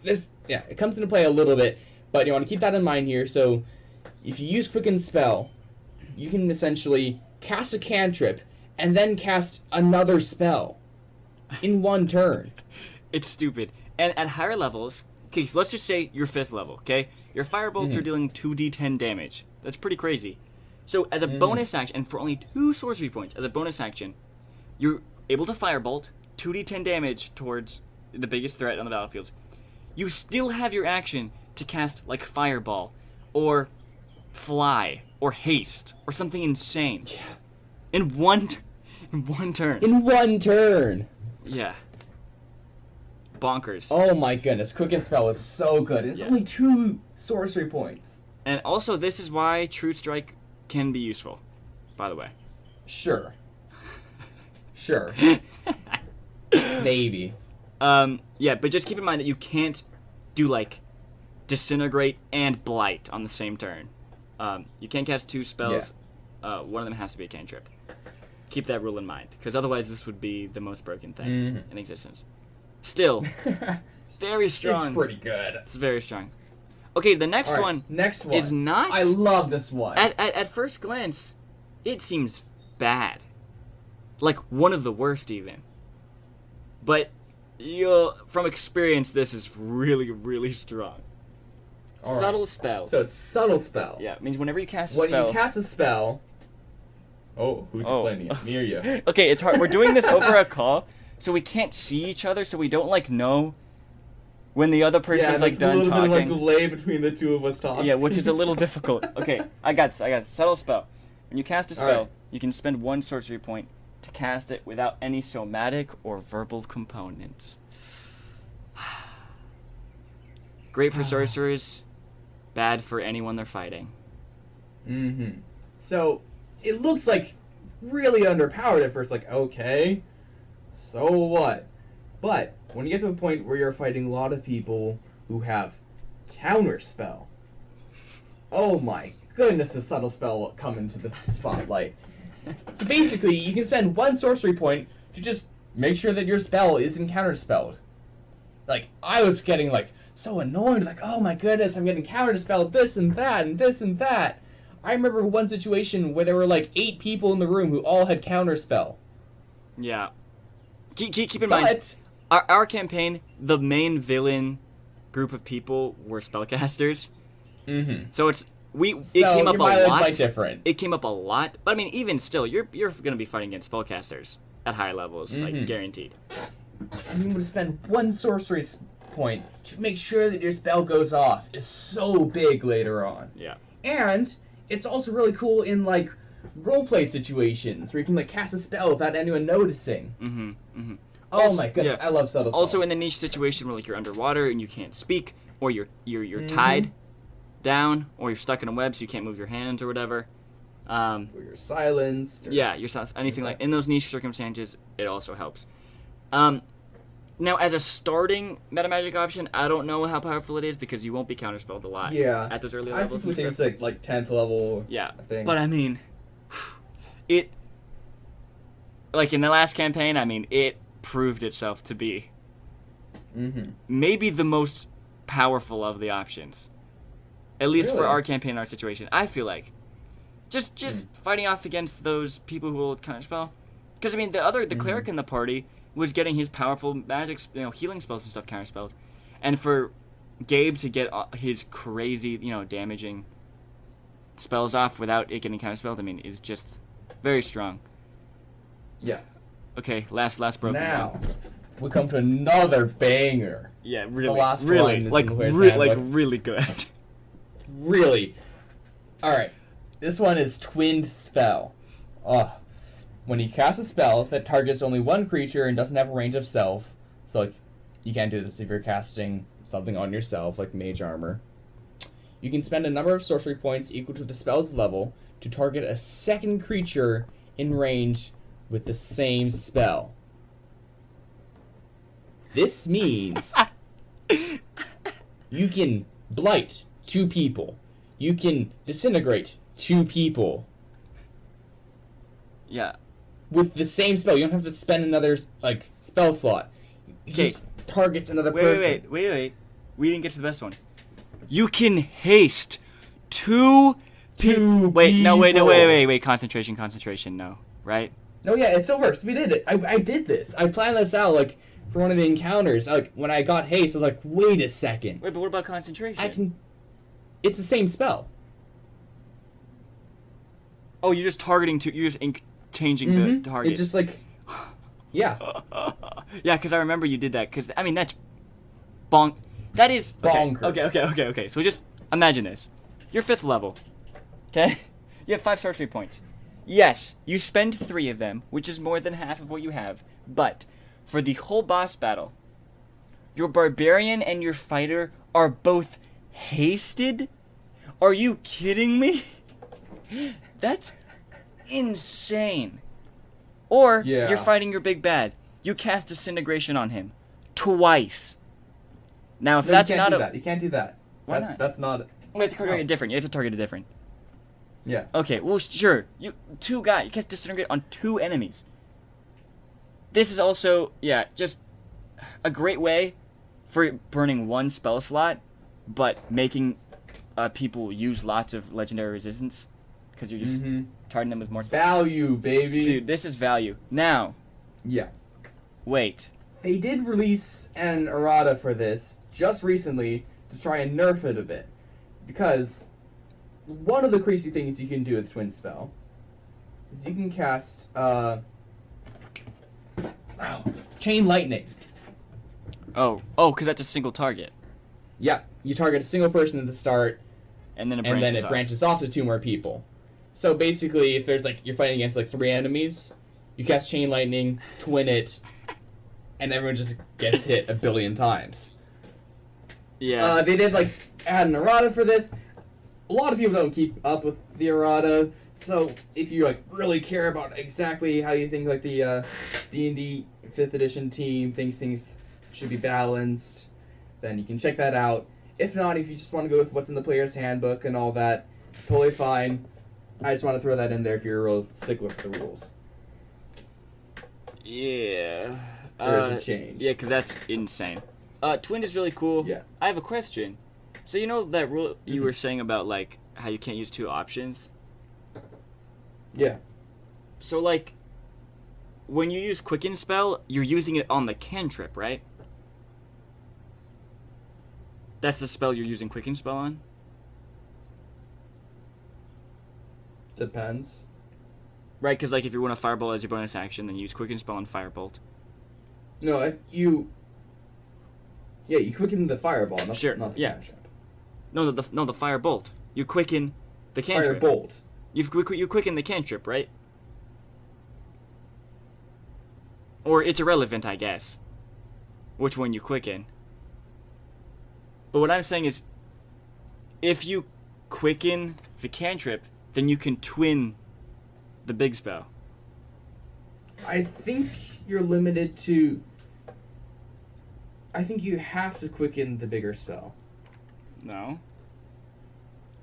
It comes into play a little bit, but you want to keep that in mind here. So, if you use Quicken Spell, you can essentially cast a cantrip and then cast another spell in one turn. It's stupid. And at higher levels, okay, so let's just say you're 5th level, okay? Your firebolts are dealing 2d10 damage. That's pretty crazy. So as a bonus action, and for only 2 sorcery points, as a bonus action, you're able to firebolt 2d10 damage towards the biggest threat on the battlefield. You still have your action to cast, like, Fireball, or Fly, or Haste, or something insane. Yeah. In one turn. In one turn! Yeah. Bonkers. Oh my goodness, Quicken Spell is so good. It's only 2 sorcery points. And also, this is why True Strike can be useful, by the way. Sure. Maybe. Yeah, but just keep in mind that you can't do, like, Disintegrate and Blight on the same turn. You can't cast 2 spells. Yeah. One of them has to be a cantrip. Keep that rule in mind, because otherwise this would be the most broken thing in existence. Still, very strong. It's pretty good. It's very strong. Okay, the next one is not... I love this one. At first glance, it seems bad. Like, one of the worst, even. But, from experience, this is really, really strong. All Subtle right. Spell. So it's Subtle Spell. Yeah, it means whenever you cast a When spell... you cast a spell... Oh, who's explaining it? Me or you? Okay, it's hard. We're doing this over a call, so we can't see each other, so we don't, like, know when the other person's, like, done talking. Yeah, there's a little bit of, like, delay between the two of us talking. Yeah, which is a little difficult. Okay, I got this. Subtle Spell. When you cast a spell, you can spend 1 sorcery point to cast it without any somatic or verbal components. Great for sorcerers, bad for anyone they're fighting. So, it looks like really underpowered at first, like, okay, so what? But, when you get to the point where you're fighting a lot of people who have Counterspell, oh my goodness, does Subtle Spell will come into the spotlight. So basically, you can spend 1 sorcery point to just make sure that your spell isn't counterspelled. Like, I was getting, like, so annoyed, like, oh my goodness, I'm getting counterspelled this and that and this and that. I remember one situation where there were, like, 8 people in the room who all had counterspell. Yeah. Keep in mind, our campaign, the main villain group of people were spellcasters. So it came up a lot. It came up a lot, but I mean, even still, you're gonna be fighting against spellcasters at high levels, like guaranteed. And you would spend 1 sorcery point to make sure that your spell goes off is so big later on. Yeah. And it's also really cool in, like, roleplay situations where you can, like, cast a spell without anyone noticing. Oh my goodness, I love Subtle Spell. Also in the niche situation where, like, you're underwater and you can't speak, or you're tied down, or you're stuck in a web so you can't move your hands or whatever. Or you're silenced. Yeah, you're silenced. Anything like in those niche circumstances, it also helps. Now, as a starting metamagic option, I don't know how powerful it is because you won't be counterspelled a lot at those early levels. I think it's like 10th level. Yeah, but I mean, it, like in the last campaign, I mean, it proved itself to be maybe the most powerful of the options. At least for our campaign and our situation. I feel like. Just fighting off against those people who will counterspell. Because, I mean, the cleric in the party was getting his powerful magic, healing spells and stuff counterspelled. And for Gabe to get his crazy, damaging spells off without it getting counterspelled, I mean, is just very strong. Yeah. Okay, last broken now, one. We come to another banger. Yeah, really, the last really, one really good. Really. Alright. This one is Twinned Spell. When you cast a spell that targets only one creature and doesn't have a range of self, so like, you can't do this if you're casting something on yourself, like Mage Armor, You can spend a number of sorcery points equal to the spell's level to target a second creature in range with the same spell. This means you can blight 2 people. You can disintegrate 2 people. Yeah. With the same spell. You don't have to spend another, like, spell slot. It just targets another person. Wait. We didn't get to the best one. You can haste 2 people. Wait. Concentration. No. Right? No, yeah, it still works. We did it. I did this. I planned this out, like, for one of the encounters. Like, when I got haste, I was like, wait a second. Wait, but what about concentration? It's the same spell. Oh, you're just targeting you're just changing the target. It's just like, yeah. Yeah, because I remember you did that. Because, I mean, that's that is... Bonkers. Okay. So just imagine this. You're 5th level. Okay? You have 5 sorcery points. Yes, you spend 3 of them, which is more than half of what you have. But for the whole boss battle, your barbarian and your fighter are both hasted? Are you kidding me? That's insane. Or you're fighting your big bad. You cast disintegration on him twice. Now, if that's not you can't do that. Why not? That's not. You have to target it different. You have to target it different. Yeah. Okay. Well, sure. You cast disintegrate on 2 enemies. This is also just a great way for burning 1 spell slot, but making people use lots of legendary resistance because you're just targeting them with more spells. Value, baby. Dude, this is value. Now. Yeah. Wait. They did release an errata for this just recently to try and nerf it a bit, because one of the crazy things you can do with Twin Spell is you can cast Chain Lightning. Oh, because that's a single target. Yeah, you target a single person at the start, and then it branches off to 2 more people. So basically, if there's you're fighting against 3 enemies, you cast Chain Lightning, twin it, and everyone just gets hit a billion times. Yeah. They did add an errata for this. A lot of people don't keep up with the errata, so if you really care about exactly how you think the D&D 5th edition team thinks things should be balanced, then you can check that out. If not, if you just want to go with what's in the player's handbook and all that, totally fine. I just want to throw that in there if you're a real stickler for the rules. Yeah. There's a change. Yeah, because that's insane. Twin is really cool. Yeah. I have a question. So you know that rule you were saying about how you can't use 2 options? Yeah. So when you use Quicken Spell, you're using it on the cantrip, right? That's the spell you're using Quicken Spell on? Depends. Right, because if you want to Fireball as your bonus action, then you use Quicken Spell on Firebolt. No, if you... Yeah, you quicken the Fireball, not the cantrip. No, the Firebolt. You quicken the cantrip. Firebolt. You quicken the cantrip, right? Or it's irrelevant, I guess, which one you quicken. But what I'm saying is, if you quicken the cantrip, then you can twin the big spell. I think you're limited to... I think you have to quicken the bigger spell. No.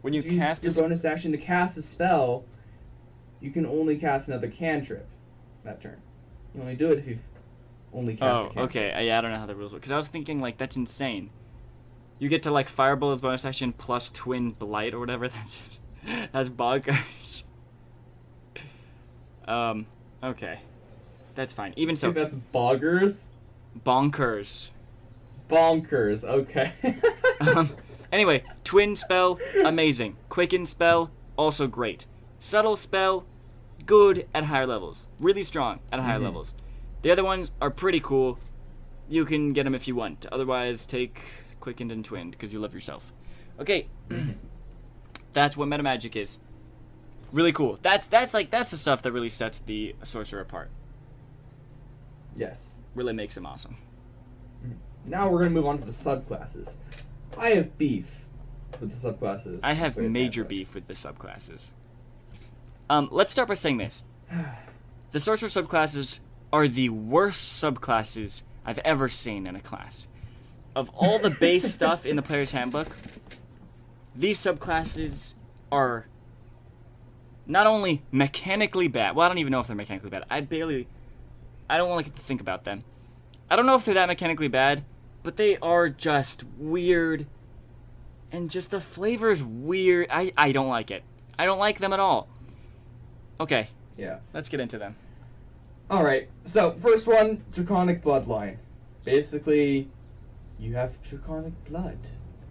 When you cast your bonus action to cast a spell, you can only cast another cantrip that turn. You only do it if you've only cast a cantrip. Okay. Yeah, I don't know how the rules work. Because I was thinking, that's insane. You get to, Fireball as bonus action plus Twin Blight or whatever. That's bonkers. Okay. That's fine. Even so... That's boggers? Bonkers. Bonkers, okay. Anyway, Twin Spell, amazing. Quicken Spell, also great. Subtle Spell, good at higher levels. Really strong at higher levels. The other ones are pretty cool. You can get them if you want. Otherwise, take Quickened and Twinned, because you love yourself. Okay. That's what meta magic is. Really cool. That's the stuff that really sets the Sorcerer apart. Yes. Really makes him awesome. Now we're going to move on to the subclasses. I have beef with the subclasses. I have major beef with the subclasses. Let's start by saying this. The Sorcerer subclasses are the worst subclasses I've ever seen in a class. Of all the base stuff in the Player's Handbook, these subclasses are not only mechanically bad. Well, I don't even know if they're mechanically bad. I don't want to think about them. I don't know if they're that mechanically bad, but they are just weird. And just the flavor's weird. I don't like it. I don't like them at all. Okay. Yeah. Let's get into them. Alright, so first one, Draconic Bloodline. Basically, you have Draconic blood.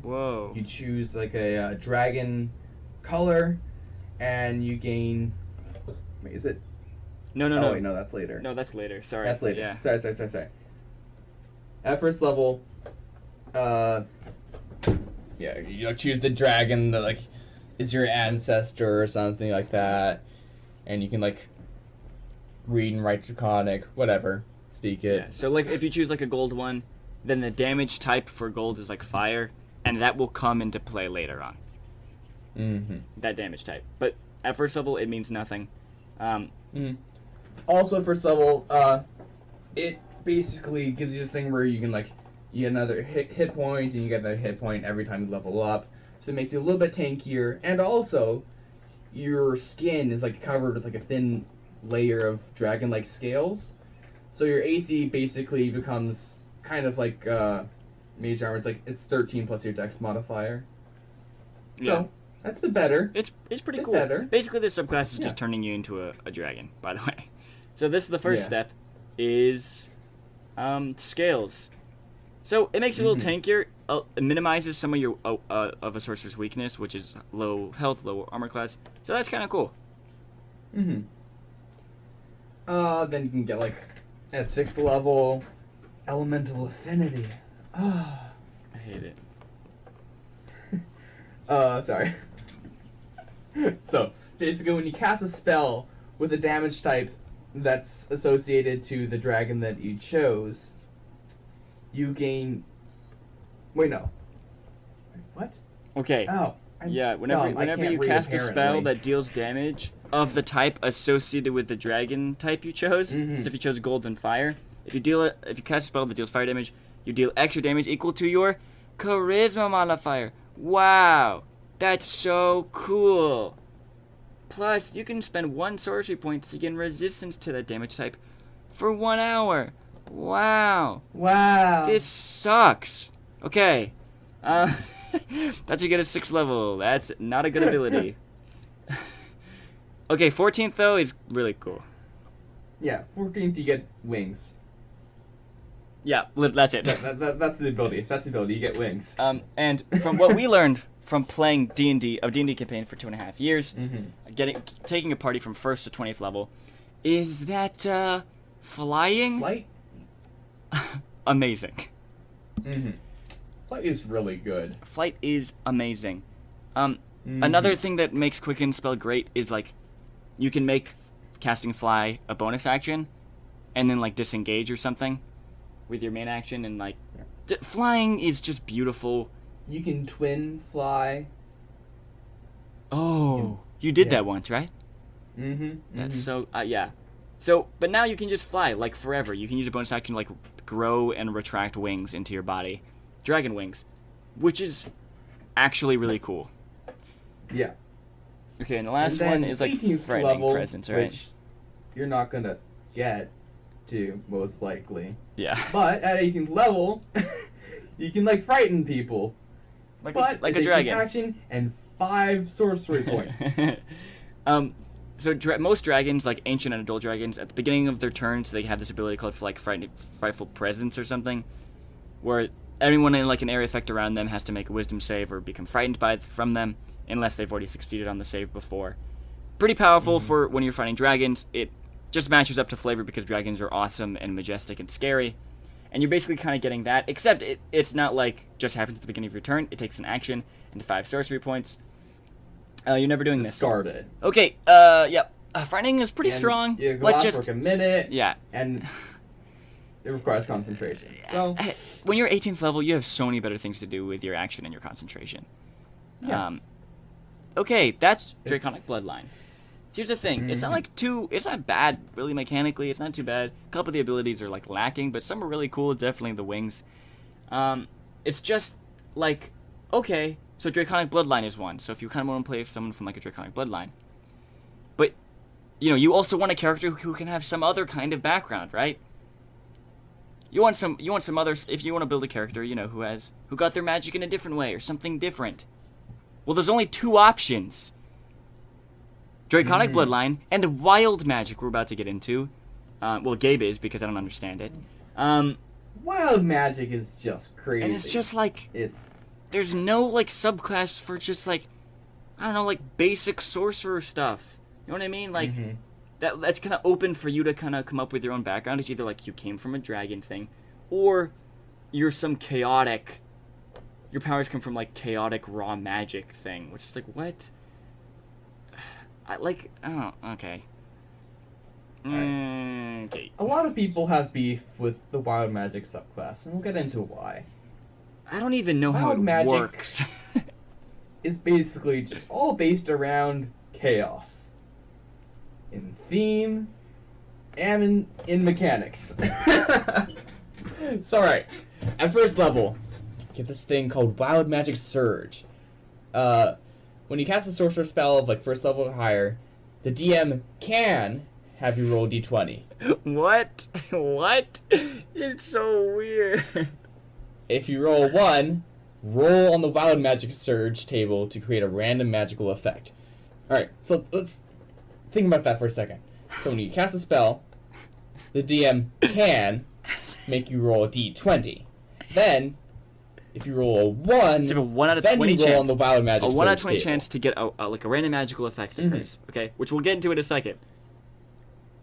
Whoa. You choose like a dragon color, and you gain... Wait, is it? No. Wait, no, that's later. No, that's later. Sorry. That's later. Yeah. Sorry. At first level, yeah, you choose the dragon that like is your ancestor or something like that, and you can like read and write Draconic, whatever, speak it. Yeah. So like if you choose like a gold one, then the damage type for gold is like fire, and that will come into play later on. Mm-hmm. That damage type, but at first level it means nothing. Also, at first level, it basically gives you this thing where you can like you get another hit point, and you get another hit point every time you level up. So it makes you a little bit tankier, and also your skin is like covered with like a thin layer of dragon-like scales. So your AC basically becomes kind of like mage armor. It's like it's 13 plus your dex modifier. So Yeah. that's a bit better. It's pretty Bit cool. better. Basically, this subclass is Yeah. just turning you into a dragon. By the way, so this is the first Yeah. step. Is scales. So it makes you a little tankier. It minimizes some of your of a sorcerer's weakness, which is low health, low armor class. So that's kind of cool. Then you can get like at 6th level, elemental affinity. I hate it. Sorry. So basically, when you cast a spell with a damage type that's associated to the dragon that you chose, you gain. Wait, no. What? Okay. Oh. Yeah, whenever you cast a spell that deals damage of the type associated with the dragon type you chose, so if you chose gold and fire, if you cast a spell that deals fire damage, you deal extra damage equal to your charisma modifier. Wow, that's so cool. Plus, you can spend 1 sorcery point to gain resistance to that damage type for 1 hour. Wow. Wow. This sucks. Okay. That's you get a 6th level. That's not a good ability. Okay, 14th though is really cool. Yeah, 14th you get wings. Yeah, that's it. That's the ability. That's the ability. You get wings. And from what we learned from playing D&D, a D&D campaign for 2.5 years, taking a party from 1st to 20th level, is that flying? Flight? Amazing. Flight is really good. Flight is amazing. Another thing that makes Quicken spell great is like you can make casting fly a bonus action, and then like disengage or something with your main action, and like flying is just beautiful. You can twin fly. Oh, you did that once, right? That's so yeah. So, but now you can just fly like forever. You can use a bonus action to like grow and retract wings into your body, dragon wings, which is actually really cool. Yeah. Okay, and the last one is like 18th frightening level, presence, right? which you're not gonna get to most likely. Yeah. But at 18th level, you can like frighten people. Like But a it takes dragon. an action and 5 sorcery points. So most dragons, like ancient and adult dragons, at the beginning of their turns, they have this ability called like frightful presence or something, where everyone in like an area effect around them has to make a wisdom save or become frightened from them, unless they've already succeeded on the save before. Pretty powerful for when you're fighting dragons. It just matches up to flavor because dragons are awesome and majestic and scary. And you're basically kind of getting that, except it's not like just happens at the beginning of your turn. It takes an action and 5 sorcery points. You're never doing this. Discard it. Okay, yeah. Frightening is pretty And strong, it but lasts just... for like a minute. Yeah. And it requires concentration. So When you're 18th level, you have so many better things to do with your action and your concentration. Yeah. Okay, that's It's- Draconic Bloodline. Here's the thing. It's not like it's not bad really mechanically. It's not too bad. A couple of the abilities are like lacking, but some are really cool. Definitely the wings. It's just like, okay, so Draconic Bloodline is one. So if you kind of want to play someone from like a Draconic Bloodline, but you also want a character who can have some other kind of background, right? You want some others. If you want to build a character, who got their magic in a different way or something different. Well, there's only two options. Draconic Bloodline and Wild Magic we're about to get into. Well, Gabe is, because I don't understand it. Wild magic is just crazy. And it's just like... It's... There's no, like, subclass for just, like... I don't know, like, basic sorcerer stuff. You know what I mean? Like, that's kind of open for you to kind of come up with your own background. It's either, like, you came from a dragon thing, or you're some chaotic... Your powers come from, like, chaotic raw magic thing, which is like, what? Okay. Okay. A lot of people have beef with the wild magic subclass, and we'll get into why. I don't even know how Wild it magic works. It's basically just all based around chaos. In theme, and in mechanics. It's alright. At first level, get this thing called Wild Magic Surge. When you cast a sorcerer spell of like first level or higher, the DM can have you roll a d20. What? What? It's so weird. If you roll a 1, roll on the Wild Magic Surge table to create a random magical effect. Alright, so let's think about that for a second. So when you cast a spell, the DM can make you roll a d20. Then, if you roll a 1, So you have a 1 out of then 20 you roll chance. on the Wild Magic A Surge 1 out of 20 table. chance to get a random magical effect occurs. Okay, which we'll get into in a second.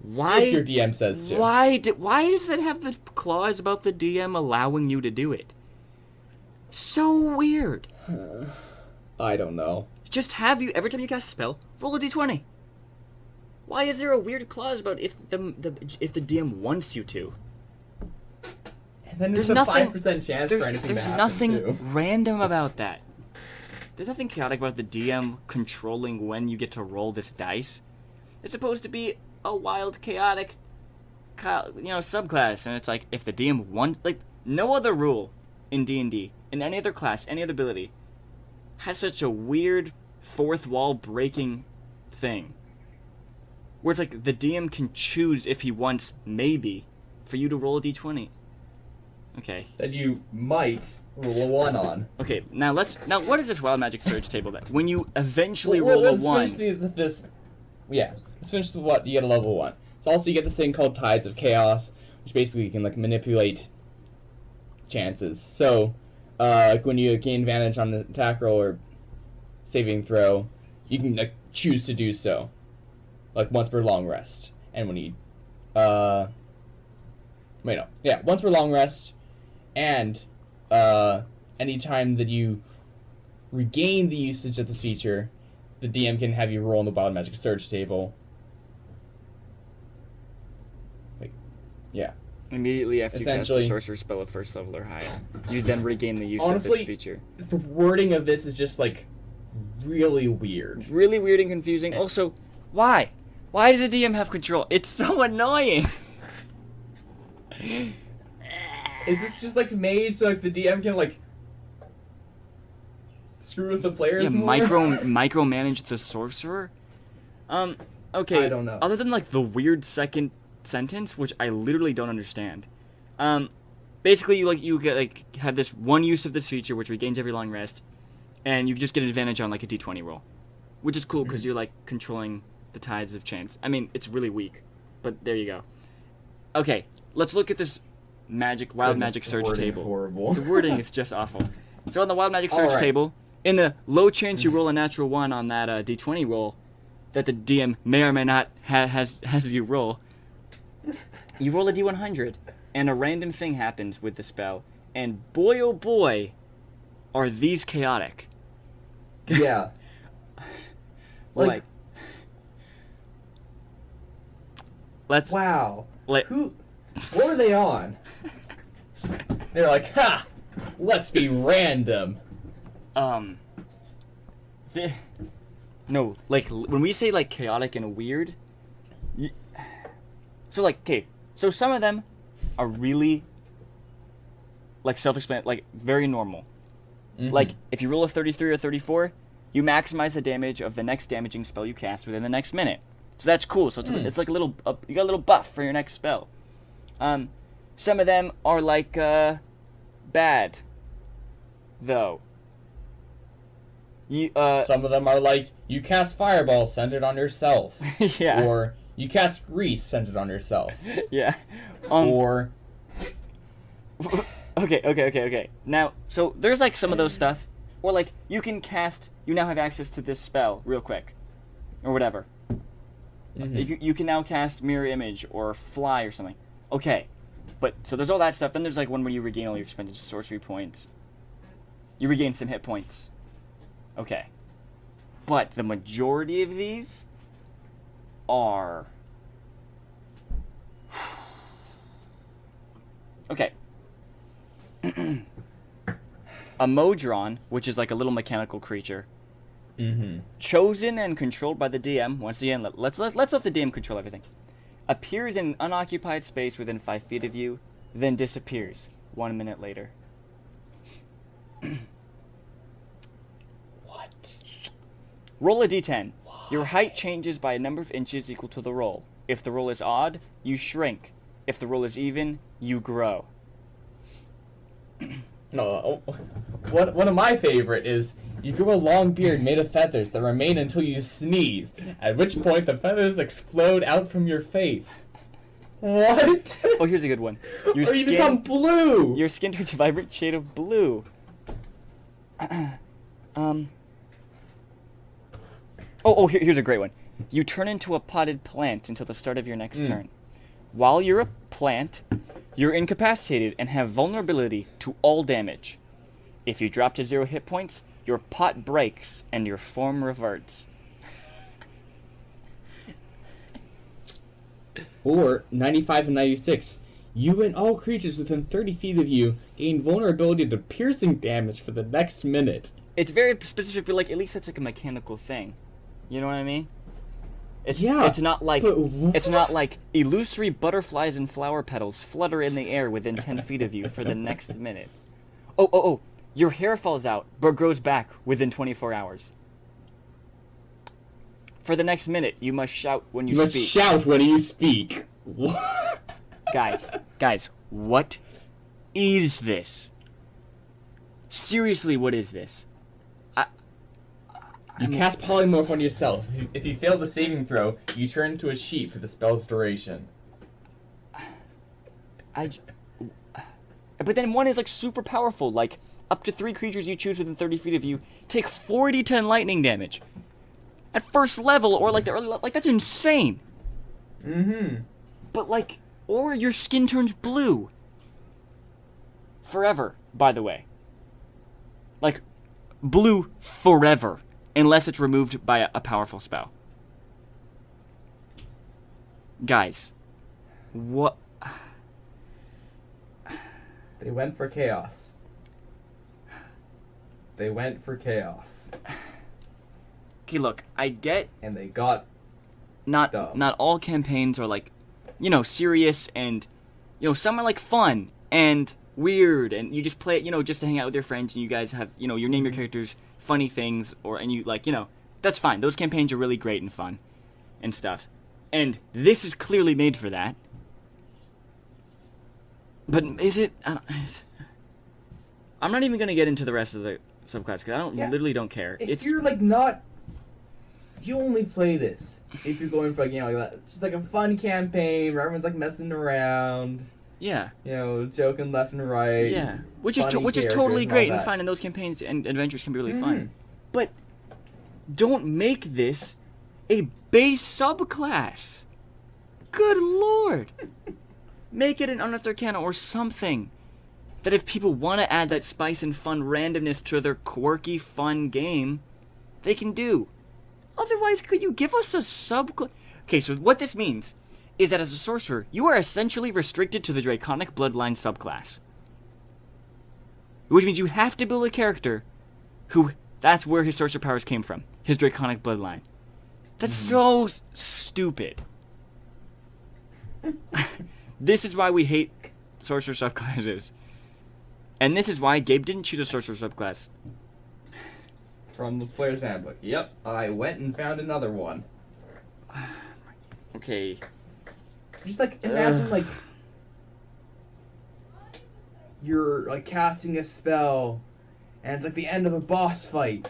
Why? If your DM says to. Why does that have the clause about the DM allowing you to do it? So weird. I don't know. Just have you every time you cast a spell, roll a d20. Why is there a weird clause about if the DM wants you to? And then there's There's a nothing- 5% chance for anything to There's happen, nothing too. random about that. There's nothing chaotic about the DM controlling when you get to roll this dice. It's supposed to be a wild, chaotic, subclass, and it's like if the DM wants, like no other rule in D&D, in any other class, any other ability, has such a weird fourth wall breaking thing. Where it's like the DM can choose if he wants, maybe, for you to roll a d20. Okay. That you might roll a 1 on. Okay, now what is this Wild Magic Surge table that when you eventually roll a 1... Let's finish let's finish with what you get a level 1. So also you get this thing called Tides of Chaos, which basically you can like manipulate chances. So, like when you gain advantage on the attack roll or saving throw, you can like choose to do so, like once per long rest. And when you, once per long rest, and anytime that you regain the usage of this feature, the DM can have you roll on the Wild Magic Surge table. Immediately after you cast a Essentially- sorcerer spell at first level or higher, you then regain the use of Honestly, this feature. The wording of this is just like really weird. Really weird and confusing. Also, why? Why does the DM have control? It's so annoying. Is this just like made so like the DM can like screw with the players Yeah, more? micromanage the sorcerer. Okay. I don't know. Other than like the weird second sentence, which I literally don't understand. Basically, you get like have this one use of this feature, which regains every long rest, and you just get an advantage on like a d20 roll, which is cool because you're like controlling the tides of chance. I mean, it's really weak, but there you go. Okay, let's look at this Wild Magic the Surge wording's table. horrible. The wording is just awful. So on the Wild Magic Surge Alright. table, in the low chance you roll a natural 1 on that d20 roll, that the DM may or may not has you roll, you roll a d100, and a random thing happens with the spell, and boy oh boy, are these chaotic. Yeah. Like, let's Wow. let What were they on? They're like, ha! Let's be random. No, like when we say like chaotic and weird, so like okay, so some of them are really like self-explanatory, like very normal. Like if you roll a 33 or 34, you maximize the damage of the next damaging spell you cast within the next minute. So that's cool. So it's like a little you got a little buff for your next spell. Some of them are like bad, though. Some of them are like, you cast Fireball centered on yourself. Yeah. Or you cast Grease centered on yourself. Yeah. Or... Okay. Now, so there's like some of those stuff. Or like, you now have access to this spell real quick. Or whatever. You can now cast Mirror Image or Fly or something. Okay. But, so there's all that stuff. Then there's like one where you regain all your expended sorcery points. You regain some hit points. Okay. But the majority of these are... Okay. A Modron, which is like a little mechanical creature. Chosen and controlled by the DM. Once again, let's let the DM control everything. Appears in an unoccupied space within 5 feet of you, then disappears 1 minute later. Roll a d10. Your height changes by a number of inches equal to the roll. If the roll is odd, you shrink. If the roll is even, you grow. One of my favorite is, you grow a long beard made of feathers that remain until you sneeze, at which point the feathers explode out from your face. What? Oh, here's a good one. Or you become blue! Your skin turns a vibrant shade of blue. Here's a great one. You turn into a potted plant until the start of your next turn. While you're a plant, you're incapacitated and have vulnerability to all damage. If you drop to 0 hit points, your pot breaks and your form reverts. Or 95 and 96. You and all creatures within 30 feet of you gain vulnerability to piercing damage for the next minute. It's very specific, but like at least that's like a mechanical thing. You know what I mean? It's not like illusory butterflies and flower petals flutter in the air within 10 feet of you for the next minute. Oh, your hair falls out but grows back within 24 hours. For the next minute, you must shout when you speak. You must shout when you speak. Guys, what is this? Seriously, what is this? You cast Polymorph on yourself. If you fail the saving throw, you turn into a sheep for the spell's duration. But then one is like super powerful. Like up to 3 creatures you choose within 30 feet of you take 4d10 lightning damage at first level, or like that's insane. But like, or your skin turns blue forever. By the way, like blue forever. Unless it's removed by a powerful spell. Guys, what? They went for chaos. Okay, look, I get... And they got... Not all campaigns are like, serious and, some are like fun and weird and you just play it, just to hang out with your friends and you guys have, you name your characters funny things and you like, that's fine. Those campaigns are really great and fun and stuff. And this is clearly made for that. But is it? I'm not even going to get into the rest of the subclass because I literally don't care. You're like not... You only play this if you're going for like, like that. Just like a fun campaign where everyone's like messing around. Yeah. Joking left and right. Yeah. Which is totally great and fun, and those campaigns and adventures can be really fun. But don't make this a base subclass. Good lord. Make it an Unearthed Arcana or something. That if people want to add that spice and fun randomness to their quirky, fun game, they can do. Otherwise, could you give us a subclass? Okay, so what this means is that as a sorcerer, you are essentially restricted to the Draconic Bloodline subclass. Which means you have to build a character who That's where his sorcerer powers came from. His draconic bloodline. That's so stupid. This is why we hate sorcerer subclasses. And this is why Gabe didn't choose a sorcerer subclass. From the player's handbook. Yep, I went and found another one. Okay. Just like imagine like you're like casting a spell and it's like the end of a boss fight.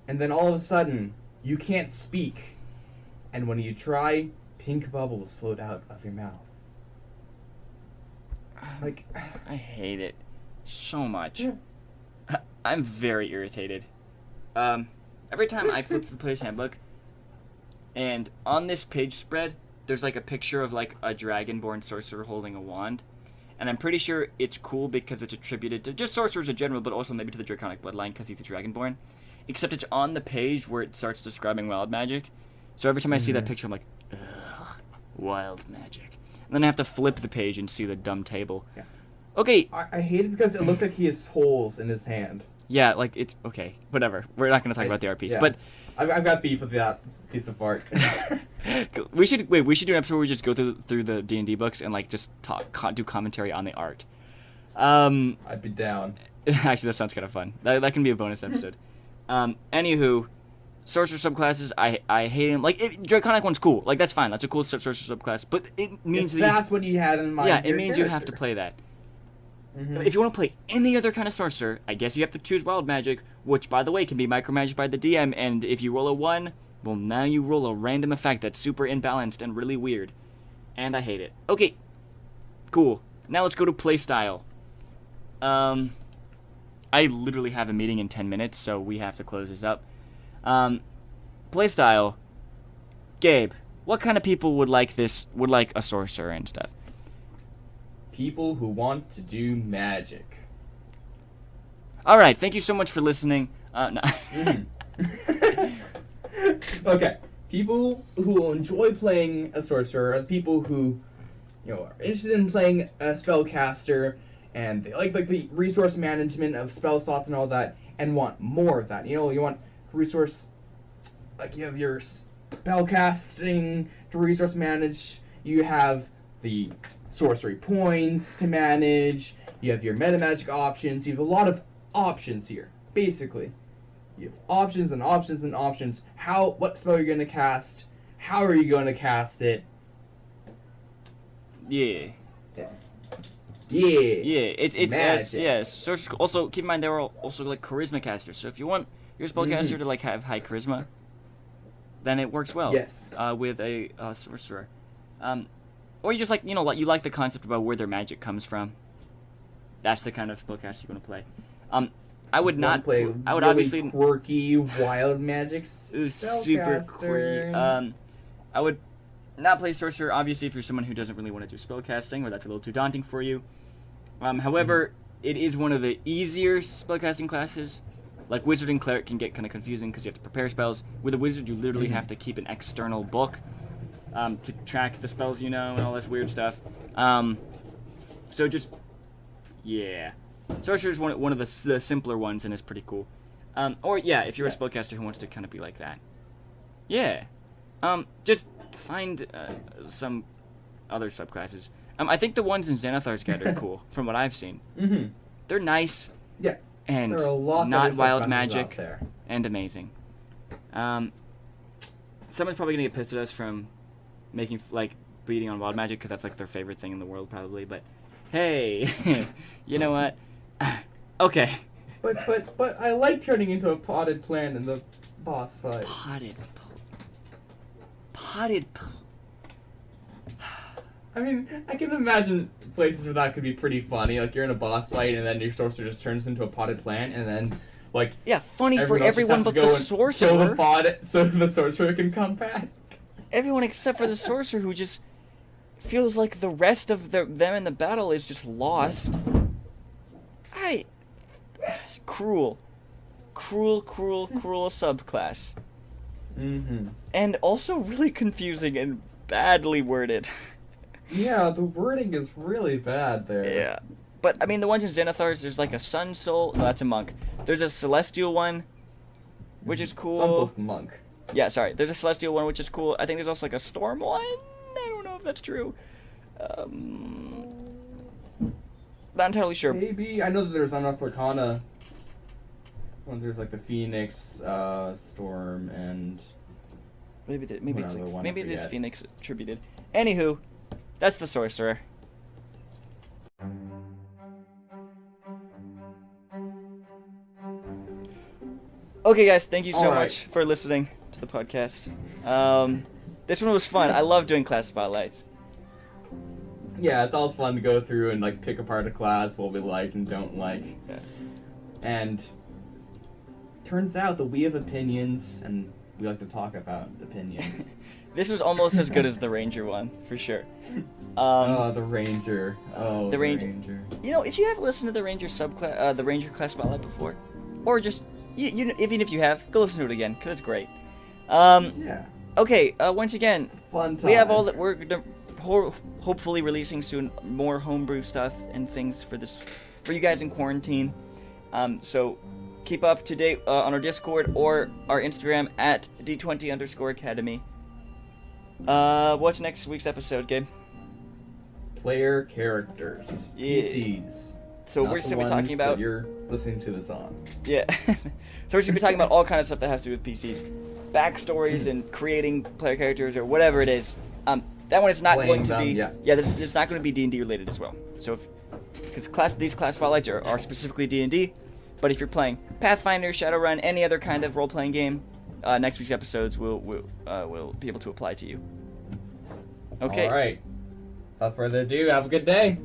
And then all of a sudden you can't speak. And when you try, pink bubbles float out of your mouth. Like I hate it so much. Yeah. I'm very irritated. Every time I flip the player's handbook, and on this page spread, there's like a picture of like a dragonborn sorcerer holding a wand, and I'm pretty sure it's cool because it's attributed to just sorcerers in general, but also maybe to the draconic bloodline because he's a dragonborn. Except it's on the page where it starts describing wild magic, so every time I see that picture, I'm like, ugh, wild magic. And then I have to flip the page and see the dumb table. Yeah. Okay. I hate it because it looks like he has holes in his hand. Yeah, like it's okay. Whatever. We're not going to talk about the art piece, yeah. but I've got beef with that piece of art. we should do an episode where we just go through the D&D books and like just do commentary on the art. I'd be down. Actually, that sounds kind of fun. That can be a bonus episode. Anywho, sorcerer subclasses, I hate him. Like draconic one's cool. Like that's fine. That's a cool sorcerer subclass. But it means that's what you had in mind. Yeah, it means you have to play that. If you want to play any other kind of sorcerer, I guess you have to choose wild magic, which, by the way, can be micromanaged by the DM, and if you roll a 1, well, now you roll a random effect that's super imbalanced and really weird. And I hate it. Okay, cool. Now let's go to playstyle. I literally have a meeting in 10 minutes, so we have to close this up. Playstyle. Gabe, what kind of people would like a sorcerer and stuff? People who want to do magic. All right, thank you so much for listening. No. Okay, people who enjoy playing a sorcerer are the people who, are interested in playing a spellcaster, and they like the resource management of spell slots and all that, and want more of that. You want resource, like you have your spellcasting to resource manage. You have the sorcery points to manage. You have your meta magic options. You have a lot of options here. Basically, you have options and options and options. What spell you're going to cast? How are you going to cast it? Yeah. Magic. Sorcerers, also keep in mind there are also like charisma casters. So if you want your spellcaster to like have high charisma, then it works well. Yes. With a sorcerer. Or you just like, you like the concept about where their magic comes from. That's the kind of spellcaster you're going to play. I would not play. I would really obviously quirky wild magic. Super quirky. I would not play sorcerer. Obviously, if you're someone who doesn't really want to do spellcasting, or that's a little too daunting for you. However, it is one of the easier spellcasting classes. Like wizard and cleric can get kind of confusing because you have to prepare spells. With a wizard, you literally have to keep an external book. To track the spells and all this weird stuff. So just, yeah. Sorcerer's one of the simpler ones and is pretty cool. Or, if you're a spellcaster who wants to kind of be like that. Yeah. Just find some other subclasses. I think the ones in Xanathar's Guide are cool, from what I've seen. They're nice. Yeah. And there are a lot not of wild subclasses magic. out there. And amazing. Someone's probably going to get pissed at us from making beating on wild magic because that's like their favorite thing in the world probably, but hey, you know what? Okay. But I like turning into a potted plant in the boss fight. I mean, I can imagine places where that could be pretty funny. Like you're in a boss fight and then your sorcerer just turns into a potted plant and then funny for everyone but the sorcerer. Kill the pot so the sorcerer can come back. Everyone except for the sorcerer who just feels like the rest of them in the battle is just lost. Cruel subclass. And also really confusing and badly worded. Yeah, the wording is really bad there. Yeah. But, I mean, the ones in Xanathar's, there's like a sun soul. No, that's a monk. There's a celestial one, which is cool. Sun's the monk. Yeah, sorry. There's a celestial one, which is cool. I think there's also like a storm one. I don't know if that's true. Not entirely sure. Maybe. I know that there's Unearthed Arcana. There's like the Phoenix, Storm, and maybe it is Phoenix attributed. Anywho, that's the Sorcerer. Okay, guys, thank you so much for listening to the podcast. This one was fun. I love doing class spotlights. Yeah, it's always fun to go through and like pick apart a class, what we like and don't like. Yeah. And turns out that we have opinions, and we like to talk about opinions. This was almost as good as the Ranger one, for sure. The Ranger. Oh, the Ranger. You know, if you have listened to the Ranger subclass, the Ranger class spotlight before, or just even if you have, go listen to it again because it's great. Yeah. Okay. Once again, it's a fun time. We have all that. We're gonna hopefully releasing soon more homebrew stuff and things for you guys in quarantine. So keep up to date on our Discord or our Instagram at D20_Academy. What's next week's episode, Gabe? Player characters. Yeah. PCs. So we're just gonna be talking about. That you're listening to this on. Yeah. So we're just gonna be talking about all kinds of stuff that has to do with PCs, backstories and creating player characters or whatever it is. That one is not going to be. Yeah. It's not going to be D&D related as well. So because these class spotlights are specifically D&D, but if you're playing Pathfinder, Shadowrun, any other kind of role-playing game, next week's episodes will be able to apply to you. Okay. All right. Without further ado, have a good day.